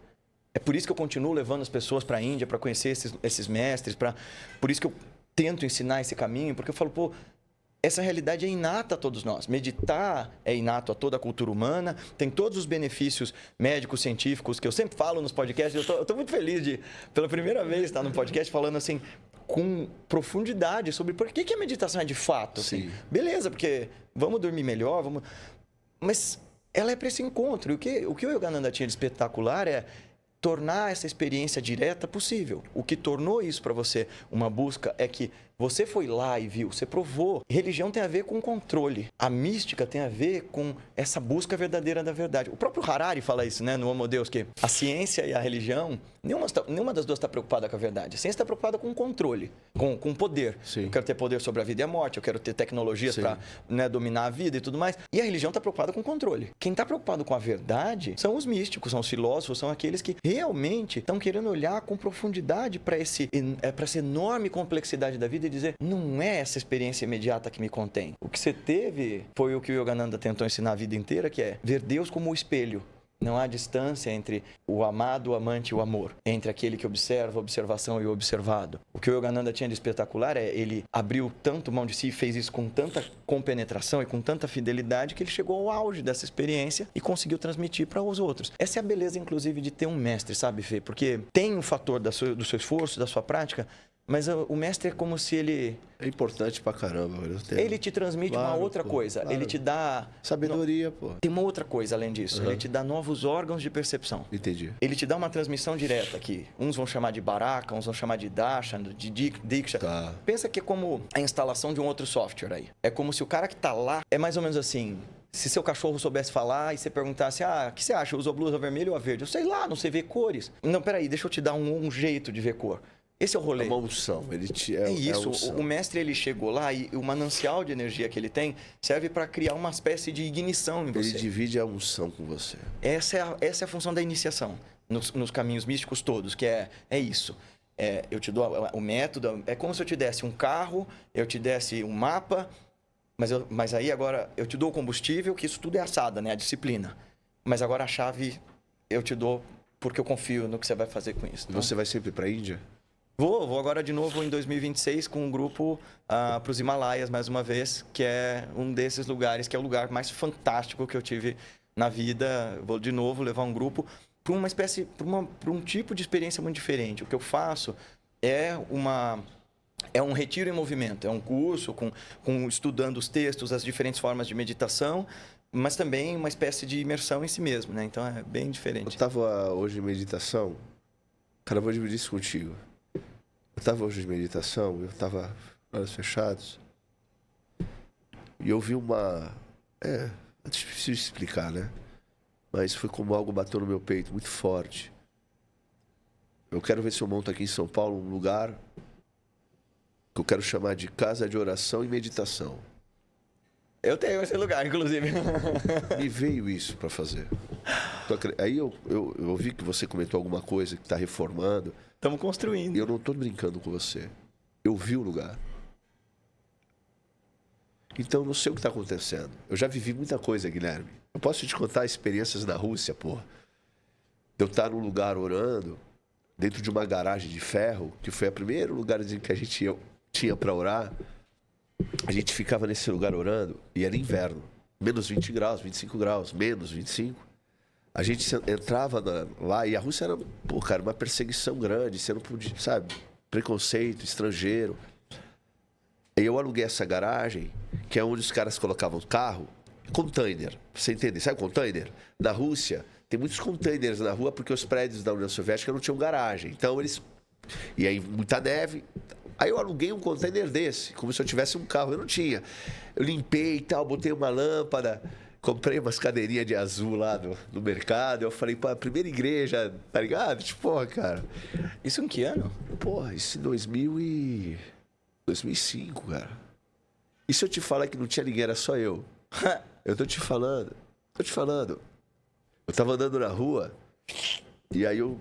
É por isso que eu continuo levando as pessoas para a Índia, para conhecer esses mestres, por isso que eu tento ensinar esse caminho, porque eu falo, pô, essa realidade é inata a todos nós. Meditar é inato a toda a cultura humana, tem todos os benefícios médicos, científicos, que eu sempre falo nos podcasts. Eu tô muito feliz de, pela primeira vez, estar no podcast falando assim, com profundidade sobre por que a meditação é de fato. Assim. Beleza, porque vamos dormir melhor, mas ela é para esse encontro. E o que o Yogananda tinha de espetacular é tornar essa experiência direta possível. O que tornou isso para você uma busca é que você foi lá e viu, você provou. Religião tem a ver com controle. A mística tem a ver com essa busca verdadeira da verdade. O próprio Harari fala isso, né, no Homo Deus, que a ciência e a religião, nenhuma das duas está preocupada com a verdade. A ciência está preocupada com o controle, com o poder.
Sim.
Eu quero ter poder sobre a vida e a morte, eu quero ter tecnologias para dominar a vida e tudo mais. E a religião está preocupada com o controle. Quem está preocupado com a verdade são os místicos, são os filósofos, são aqueles que realmente estão querendo olhar com profundidade para essa enorme complexidade da vida e dizer, não é essa experiência imediata que me contém. O que você teve foi o que o Yogananda tentou ensinar a vida inteira, que é ver Deus como o espelho. Não há distância entre o amado, o amante e o amor. Entre aquele que observa, a observação e o observado. O que o Yogananda tinha de espetacular é ele abriu tanto mão de si, fez isso com tanta compenetração e com tanta fidelidade que ele chegou ao auge dessa experiência e conseguiu transmitir para os outros. Essa é a beleza, inclusive, de ter um mestre, sabe, Fê? Porque tem um fator do seu esforço, da sua prática, mas o mestre é como se ele...
É importante pra caramba.
Ele te transmite uma outra coisa.
Claro.
Ele te dá...
Sabedoria, pô.
Tem uma outra coisa além disso. Ele te dá novos órgãos de percepção.
Entendi.
Ele te dá uma transmissão direta aqui. Uns vão chamar de baraka, uns vão chamar de darshan, de diksha.
Tá.
Pensa que é como a instalação de um outro software aí. É como se o cara que tá lá... É mais ou menos assim... Se seu cachorro soubesse falar e você perguntasse, o que você acha? Usa a blusa vermelha ou a verde? Eu sei lá, não sei ver cores. Não, peraí, deixa eu te dar um jeito de ver cor. Esse é o rolê.
É uma unção.
É isso. O mestre, ele chegou lá e o manancial de energia que ele tem serve para criar uma espécie de ignição em você.
Ele divide a unção com você.
Essa é a função da iniciação nos caminhos místicos todos, que é isso. Eu te dou o método, é como se eu te desse um carro, eu te desse um mapa, mas aí agora eu te dou o combustível, que isso tudo é assada, né? A disciplina. Mas agora a chave eu te dou porque eu confio no que você vai fazer com isso. Então,
você vai sempre para a Índia?
Vou agora de novo em 2026 com um grupo para os Himalaias, mais uma vez, que é um desses lugares, que é o lugar mais fantástico que eu tive na vida. Vou de novo levar um grupo para uma espécie, para um tipo de experiência muito diferente. O que eu faço é um retiro em movimento, é um curso com estudando os textos, as diferentes formas de meditação, mas também uma espécie de imersão em si mesmo, né? Então é bem diferente.
Eu estava hoje em meditação, cara, eu vou dividir isso contigo. Eu estava hoje em meditação, eu estava olhos fechados, e eu vi é difícil de explicar, né? Mas foi como algo bateu no meu peito, muito forte. Eu quero ver se eu monto aqui em São Paulo um lugar que eu quero chamar de casa de oração e meditação.
Eu tenho esse lugar, inclusive.
Me veio isso para fazer. Aí eu vi que você comentou alguma coisa que está reformando.
Estamos construindo.
E eu não estou brincando com você. Eu vi o lugar. Então, não sei o que está acontecendo. Eu já vivi muita coisa, Guilherme. Eu posso te contar experiências na Rússia, porra. Eu estar num lugar orando, dentro de uma garagem de ferro, que foi o primeiro lugar que a gente tinha para orar. A gente ficava nesse lugar orando, e era inverno. Menos 20 graus, 25 graus, menos 25. A gente entrava lá e a Rússia era, pô, cara, uma perseguição grande. Você não podia, sabe? Preconceito, estrangeiro. E eu aluguei essa garagem, que é onde os caras colocavam o carro, container, pra você entender. Sabe container? Na Rússia, tem muitos containers na rua porque os prédios da União Soviética não tinham garagem. Então eles... E aí, muita neve. Aí eu aluguei um container desse, como se eu tivesse um carro. Eu não tinha. Eu limpei e tal, botei uma lâmpada, comprei umas cadeirinhas de azul lá no mercado. Eu falei, pô, a primeira igreja, tá ligado? Tipo, porra, cara.
Isso em que ano?
Porra, isso em 2005, cara. E se eu te falar que não tinha ninguém, era só eu? Eu tô te falando. Eu tava andando na rua e aí eu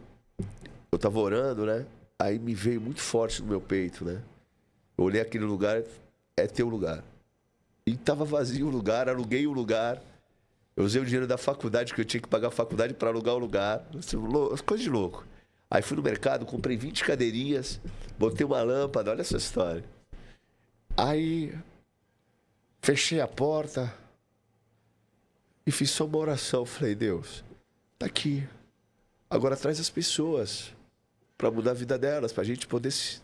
tava orando, né? Aí me veio muito forte no meu peito, né? Eu olhei aquele lugar, é teu lugar. E tava vazio o lugar, aluguei o lugar. Eu usei o dinheiro da faculdade, que eu tinha que pagar a faculdade para alugar o lugar. Coisa de louco. Aí fui no mercado, comprei 20 cadeirinhas, botei uma lâmpada, olha essa história. Aí fechei a porta e fiz só uma oração. Falei, Deus, tá aqui. Agora traz as pessoas para mudar a vida delas, pra gente poder se...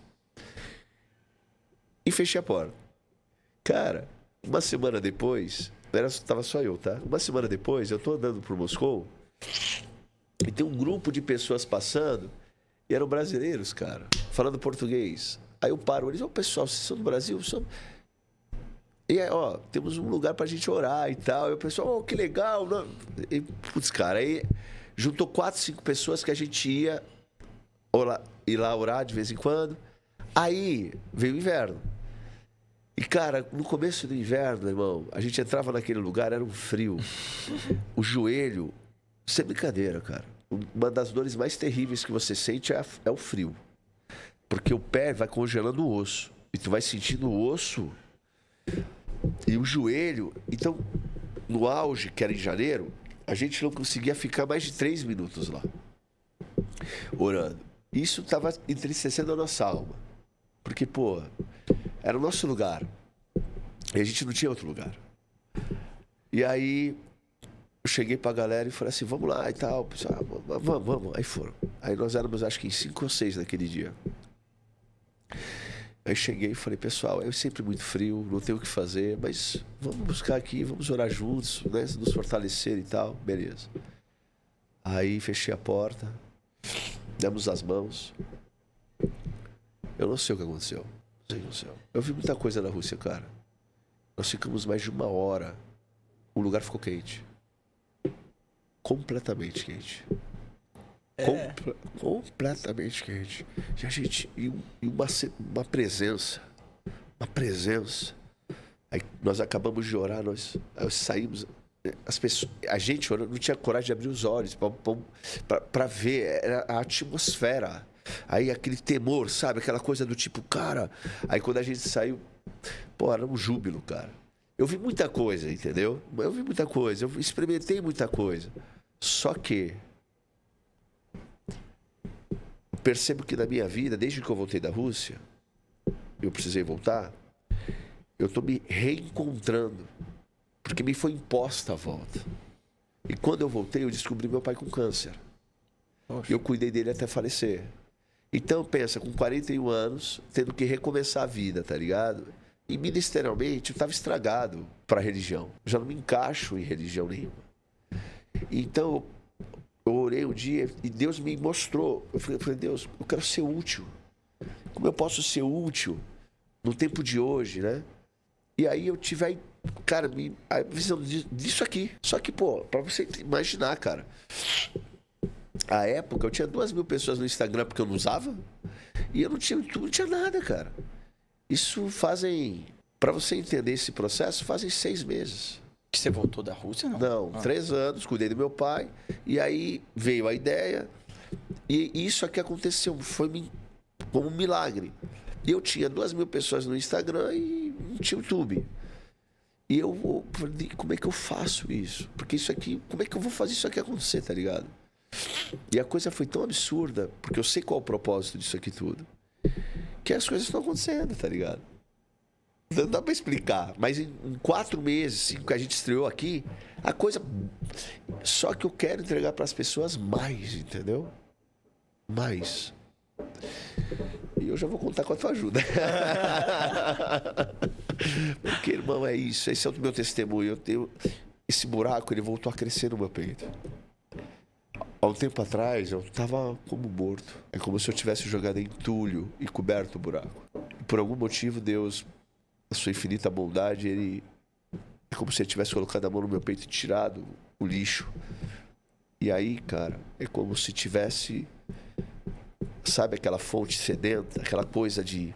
E fechei a porta. Cara, uma semana depois, tava só eu, tá? Uma semana depois, eu tô andando por Moscou e tem um grupo de pessoas passando e eram brasileiros, cara, falando português. Aí eu paro, eles, pessoal, vocês são do Brasil? E aí, temos um lugar pra gente orar e tal. E o pessoal, que legal. E, putz, cara, aí juntou 4, 5 pessoas que a gente ia ir lá orar de vez em quando. Aí veio o inverno. E, cara, no começo do inverno, irmão, a gente entrava naquele lugar, era um frio. O joelho, sem brincadeira, cara. Uma das dores mais terríveis que você sente é o frio. Porque o pé vai congelando o osso. E tu vai sentindo o osso e o joelho. Então, no auge, que era em janeiro, a gente não conseguia ficar mais de 3 minutos lá, orando. Isso estava entristecendo a nossa alma. Porque, pô, era o nosso lugar. E a gente não tinha outro lugar. E aí, eu cheguei pra galera e falei assim, vamos lá e tal. Pessoal, vamos. Aí foram. Aí nós éramos, acho que, 5 ou 6 naquele dia. Aí cheguei e falei, pessoal, é sempre muito frio, não tenho o que fazer, mas vamos buscar aqui, vamos orar juntos, né? Nos fortalecer e tal. Beleza. Aí fechei a porta, demos as mãos. Eu não sei o que aconteceu. Não sei. Eu vi muita coisa na Rússia, cara. Nós ficamos mais de 1 hora. O lugar ficou quente. Completamente quente. Completamente quente. E a gente... E uma presença. Uma presença. Aí nós acabamos de orar, nós saímos... As pessoas, a gente orando, não tinha coragem de abrir os olhos para ver a atmosfera. Aí aquele temor, sabe? Aquela coisa do tipo, cara... Aí quando a gente saiu... Pô, era um júbilo, cara. Eu vi muita coisa, entendeu? Eu vi muita coisa. Eu experimentei muita coisa. Só que... percebo que na minha vida, desde que eu voltei da Rússia, eu precisei voltar, eu estou me reencontrando. Porque me foi imposta a volta. E quando eu voltei, eu descobri meu pai com câncer. Poxa. Eu cuidei dele até falecer. Então, pensa, com 41 anos, tendo que recomeçar a vida, tá ligado? E ministerialmente, eu estava estragado para a religião. Eu já não me encaixo em religião nenhuma. Então, eu orei um dia e Deus me mostrou. Eu falei, Deus, eu quero ser útil. Como eu posso ser útil no tempo de hoje, né? E aí eu tive a visão disso aqui. Só que, pô, pra você imaginar, cara. A época eu tinha 2.000 pessoas no Instagram porque eu não usava. E eu não tinha nada, cara. Isso fazem... Pra você entender esse processo, fazem 6 meses.
Que você voltou da Rússia, não?
Não, 3 anos, cuidei do meu pai. E aí veio a ideia. E isso aqui aconteceu, foi como um milagre. E eu tinha 2.000 pessoas no Instagram e não tinha YouTube. E eu falei, como é que eu faço isso? Porque isso aqui, como é que eu vou fazer isso aqui acontecer, tá ligado? E a coisa foi tão absurda, porque eu sei qual é o propósito disso aqui tudo, que as coisas estão acontecendo, tá ligado? Não dá pra explicar. Mas em 4 meses, 5 que a gente estreou aqui, a coisa... Só que eu quero entregar pras pessoas mais, entendeu? Mais. E eu já vou contar com a tua ajuda. Porque, irmão, é isso. Esse é o meu testemunho. Eu tenho... Esse buraco, ele voltou a crescer no meu peito. Há um tempo atrás, eu tava como morto. É como se eu tivesse jogado entulho e coberto o buraco. E por algum motivo, Deus, a sua infinita bondade, ele... É como se ele tivesse colocado a mão no meu peito e tirado o lixo. E aí, cara, é como se tivesse... Sabe aquela fonte sedenta? Aquela coisa de...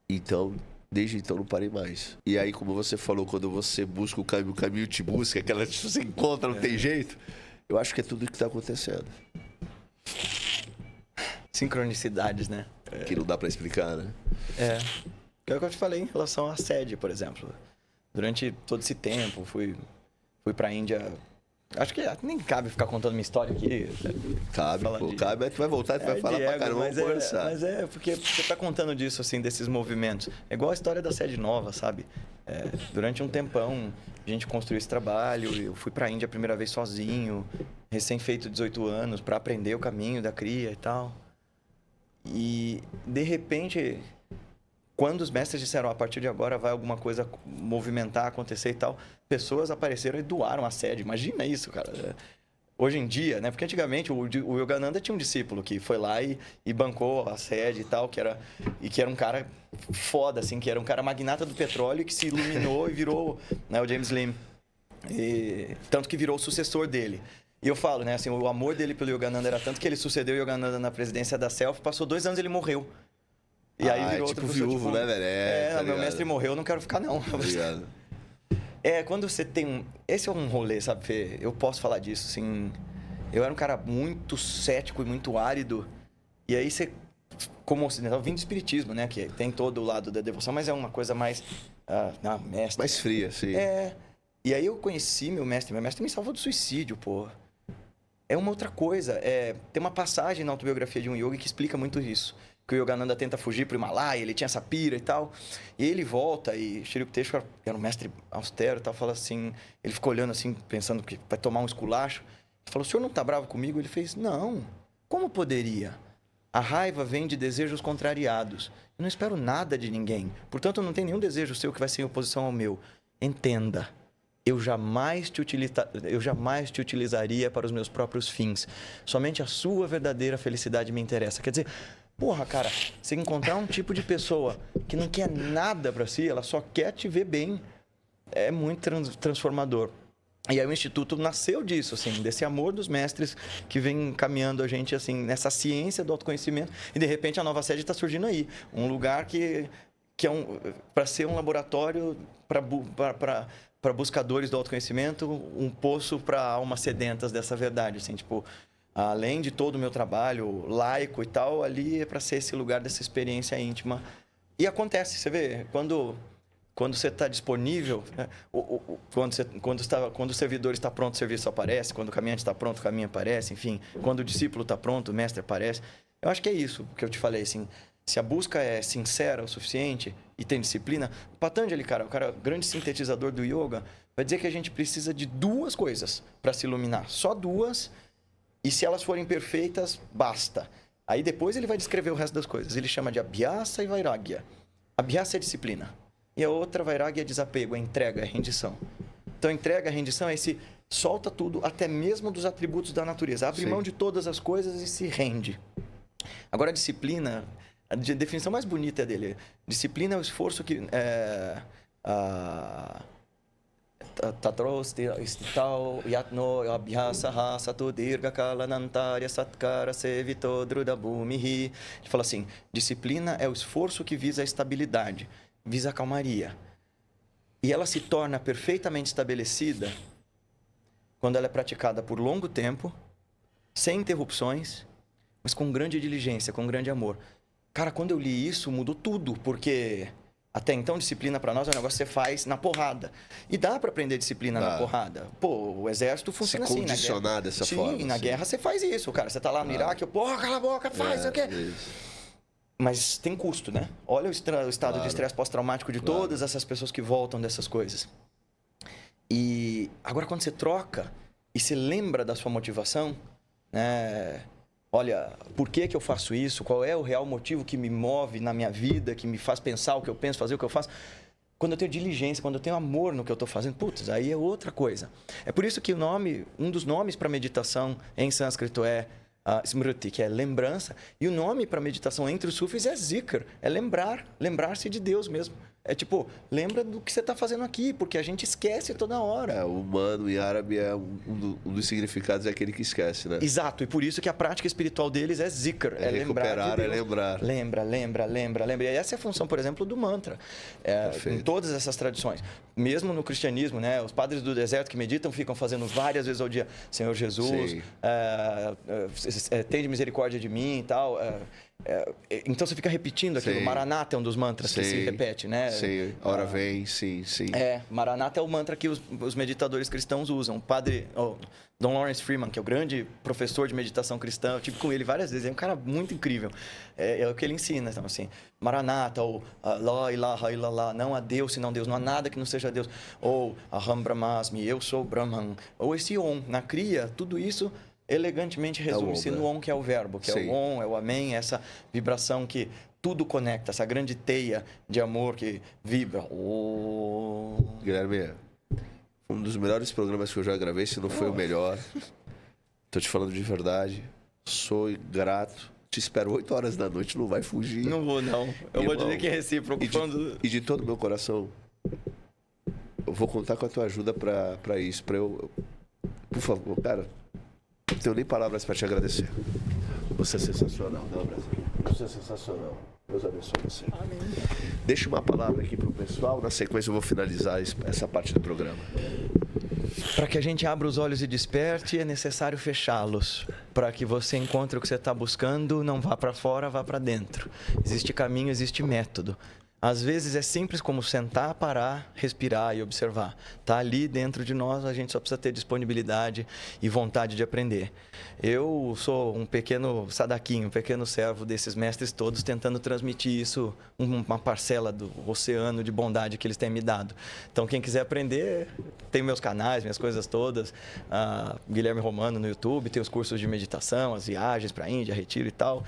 Então... Desde então não parei mais. E aí, como você falou, quando você busca o caminho te busca, aquela que você encontra, não tem jeito. Eu acho que é tudo o que está acontecendo.
Sincronicidades, né?
Que não dá para explicar, né?
Que é o que eu te falei em relação à sede, por exemplo. Durante todo esse tempo, fui pra Índia. Acho que nem cabe ficar contando minha história aqui.
Cabe, pô, cabe. Tu vai voltar, tu vai falar pra caramba, vamos conversar.
Mas porque você tá contando disso, assim, desses movimentos. É igual a história da sede nova, sabe? Durante um tempão, a gente construiu esse trabalho. Eu fui pra Índia a primeira vez sozinho, recém-feito 18 anos, pra aprender o caminho da cria e tal. E, de repente, quando os mestres disseram, a partir de agora vai alguma coisa movimentar, acontecer e tal, pessoas apareceram e doaram a sede. Imagina isso, cara. Hoje em dia, né? Porque antigamente o Yogananda tinha um discípulo que foi lá e bancou a sede e tal, que era um cara foda, assim, que era um cara magnata do petróleo que se iluminou e virou, né, o James Lim. Tanto que virou o sucessor dele. E eu falo, né, assim, o amor dele pelo Yogananda era tanto que ele sucedeu o Yogananda na presidência da Self, passou 2 anos e ele morreu. E aí virou
tipo
outro
viúvo, né, velho?
Tá meu mestre morreu, eu não quero ficar, não.
Obrigado.
Quando você tem esse é um rolê, sabe, Fê? Eu posso falar disso, assim... Eu era um cara muito cético e muito árido. E aí você, como ocidental, vim do espiritismo, né? Que tem todo o lado da devoção, mas é uma coisa mais... mestre.
Mais fria, sim.
E aí eu conheci meu mestre. Meu mestre me salvou do suicídio, pô. É uma outra coisa. Tem uma passagem na autobiografia de um yogi que explica muito isso. Que o Yogananda tenta fugir pro Himalaia, ele tinha essa pira e tal. E ele volta e Shri Yukteswar, que era um mestre austero e tal, fala assim... Ele ficou olhando assim, pensando que vai tomar um esculacho. Ele falou, o senhor não tá bravo comigo? Ele fez, não. Como poderia? A raiva vem de desejos contrariados. Eu não espero nada de ninguém. Portanto, não tem nenhum desejo seu que vai ser em oposição ao meu. Entenda. Eu jamais te utilizaria para os meus próprios fins. Somente a sua verdadeira felicidade me interessa. Quer dizer... Porra, cara, você encontrar um tipo de pessoa que não quer nada pra si, ela só quer te ver bem, é muito transformador. E aí o Instituto nasceu disso, assim, desse amor dos mestres que vem caminhando a gente, assim, nessa ciência do autoconhecimento. E, de repente, a nova sede está surgindo aí. Um lugar que é para ser um laboratório para buscadores do autoconhecimento, um poço para almas sedentas dessa verdade, assim, tipo... Além de todo o meu trabalho laico e tal, ali é para ser esse lugar dessa experiência íntima. E acontece, você vê, quando você está disponível, né? Quando o servidor está pronto, o serviço aparece. Quando o caminhante está pronto, o caminho aparece. Enfim, quando o discípulo está pronto, o mestre aparece. Eu acho que é isso que eu te falei, assim. Se a busca é sincera o suficiente e tem disciplina... Patanjali, cara, o cara grande sintetizador do yoga, vai dizer que a gente precisa de 2 coisas para se iluminar. Só 2... E se elas forem perfeitas, basta. Aí depois ele vai descrever o resto das coisas. Ele chama de Abhyasa e Vairagya. Abhyasa é disciplina. E a outra, Vairagya, é desapego, é entrega, é rendição. Então, entrega, rendição é esse... Solta tudo, até mesmo dos atributos da natureza. Abre mão de todas as coisas e se rende. Agora, a disciplina... A definição mais bonita dele. Disciplina é o esforço que... Tatrostital yatno abhyasaha sato dirgakala nantarya satkara sevito drudabhumihi. Ele fala assim, disciplina é o esforço que visa a estabilidade, visa a calmaria. E ela se torna perfeitamente estabelecida quando ela é praticada por longo tempo, sem interrupções, mas com grande diligência, com grande amor. Cara, quando eu li isso, mudou tudo, porque... Até então, disciplina para nós é um negócio que você faz na porrada. E dá para aprender disciplina na porrada. Pô, o exército funciona assim, né?
Condicionar dessa forma.
Sim, na guerra você faz isso, cara. Você tá lá no Iraque, pô, cala a boca, faz, o quê? Mas tem custo, né? Olha o estado de estresse pós-traumático de todas essas pessoas que voltam dessas coisas. E agora quando você troca e se lembra da sua motivação, né? Olha, por que eu faço isso? Qual é o real motivo que me move na minha vida, que me faz pensar o que eu penso, fazer o que eu faço? Quando eu tenho diligência, quando eu tenho amor no que eu estou fazendo, putz, aí é outra coisa. É por isso que um dos nomes para meditação em sânscrito é Smriti, que é lembrança. E o nome para meditação entre os sufis é Zikr, é lembrar-se de Deus mesmo. É tipo, lembra do que você está fazendo aqui, porque a gente esquece toda hora.
O humano em árabe um dos significados é aquele que esquece, né?
Exato, e por isso que a prática espiritual deles é Zikr, é lembrar de Deus.
Lembrar.
Lembra. E essa é a função, por exemplo, do mantra. Em todas essas tradições. Mesmo no cristianismo, né? Os padres do deserto que meditam ficam fazendo várias vezes ao dia. Senhor Jesus, tende misericórdia de mim e tal. Então você fica repetindo aquilo. Maranata é um dos mantras que se repete, né?
Sim, a hora vem, sim.
Maranata é o mantra que os meditadores cristãos usam. O padre Don Lawrence Freeman, que é o grande professor de meditação cristã, eu tive com ele várias vezes, é um cara muito incrível. É o que ele ensina, então, assim, Maranata, ou La ilaha illallah, não há Deus senão Deus, não há nada que não seja Deus. Ou Aham Brahmasmi, eu sou Brahman. Ou esse Om, na Kriya, tudo isso elegantemente resume-se no Om, que é o verbo, que é o Om, é o Amém, essa vibração que tudo conecta, essa grande teia de amor que vibra.
Guilherme, um dos melhores programas que eu já gravei, se não foi o melhor. Tô te falando de verdade. Sou grato. Te espero 8 horas da noite, não vai fugir.
Não vou, não. Eu vou dizer que é recíproco.
E de todo o meu coração, eu vou contar com a tua ajuda pra isso. Por favor, cara, não tenho nem palavras pra te agradecer. Você é sensacional. Dá um abraço aqui. Você é sensacional. Deus abençoe você.
Amém.
Deixa uma palavra aqui pro pessoal. Na sequência eu vou finalizar essa parte do programa.
Para que a gente abra os olhos e desperte, é necessário fechá-los. Para que você encontre o que você está buscando, não vá para fora, vá para dentro. Existe caminho, existe método. Às vezes é simples como sentar, parar, respirar e observar. Está ali dentro de nós, a gente só precisa ter disponibilidade e vontade de aprender. Eu sou um pequeno sadaquinho, um pequeno servo desses mestres todos, tentando transmitir isso, uma parcela do oceano de bondade que eles têm me dado. Então, quem quiser aprender, tem meus canais, minhas coisas todas. Guilherme Romano no YouTube, tem os cursos de meditação, as viagens para a Índia, retiro e tal.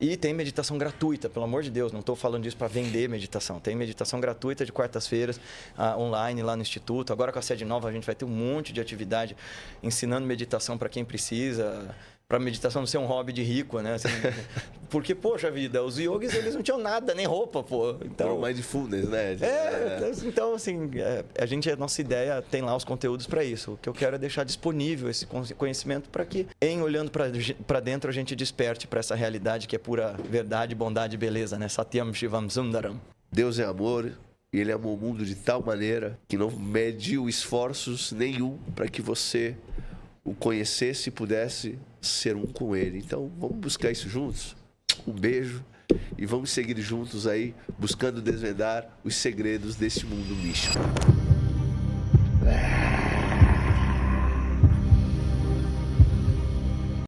E tem meditação gratuita, pelo amor de Deus, não estou falando disso para vender meditação. Tem meditação gratuita de quartas-feiras, online lá no Instituto. Agora com a sede nova a gente vai ter um monte de atividade ensinando meditação para quem precisa, para meditação não ser um hobby de rico, né? Assim, porque, poxa vida, os yogis eles não tinham nada, nem roupa, pô. Então,
mindfulness, né?
Então, assim, a nossa ideia tem lá os conteúdos para isso. O que eu quero é deixar disponível esse conhecimento para que, em olhando para dentro, a gente desperte para essa realidade que é pura verdade, bondade e beleza, né? Satyam Shivam Sundaram.
Deus é amor e Ele amou o mundo de tal maneira que não mediu esforços nenhum para que você o conhecesse e pudesse ser um com Ele. Então, vamos buscar isso juntos. Um beijo e vamos seguir juntos aí, buscando desvendar os segredos desse mundo místico.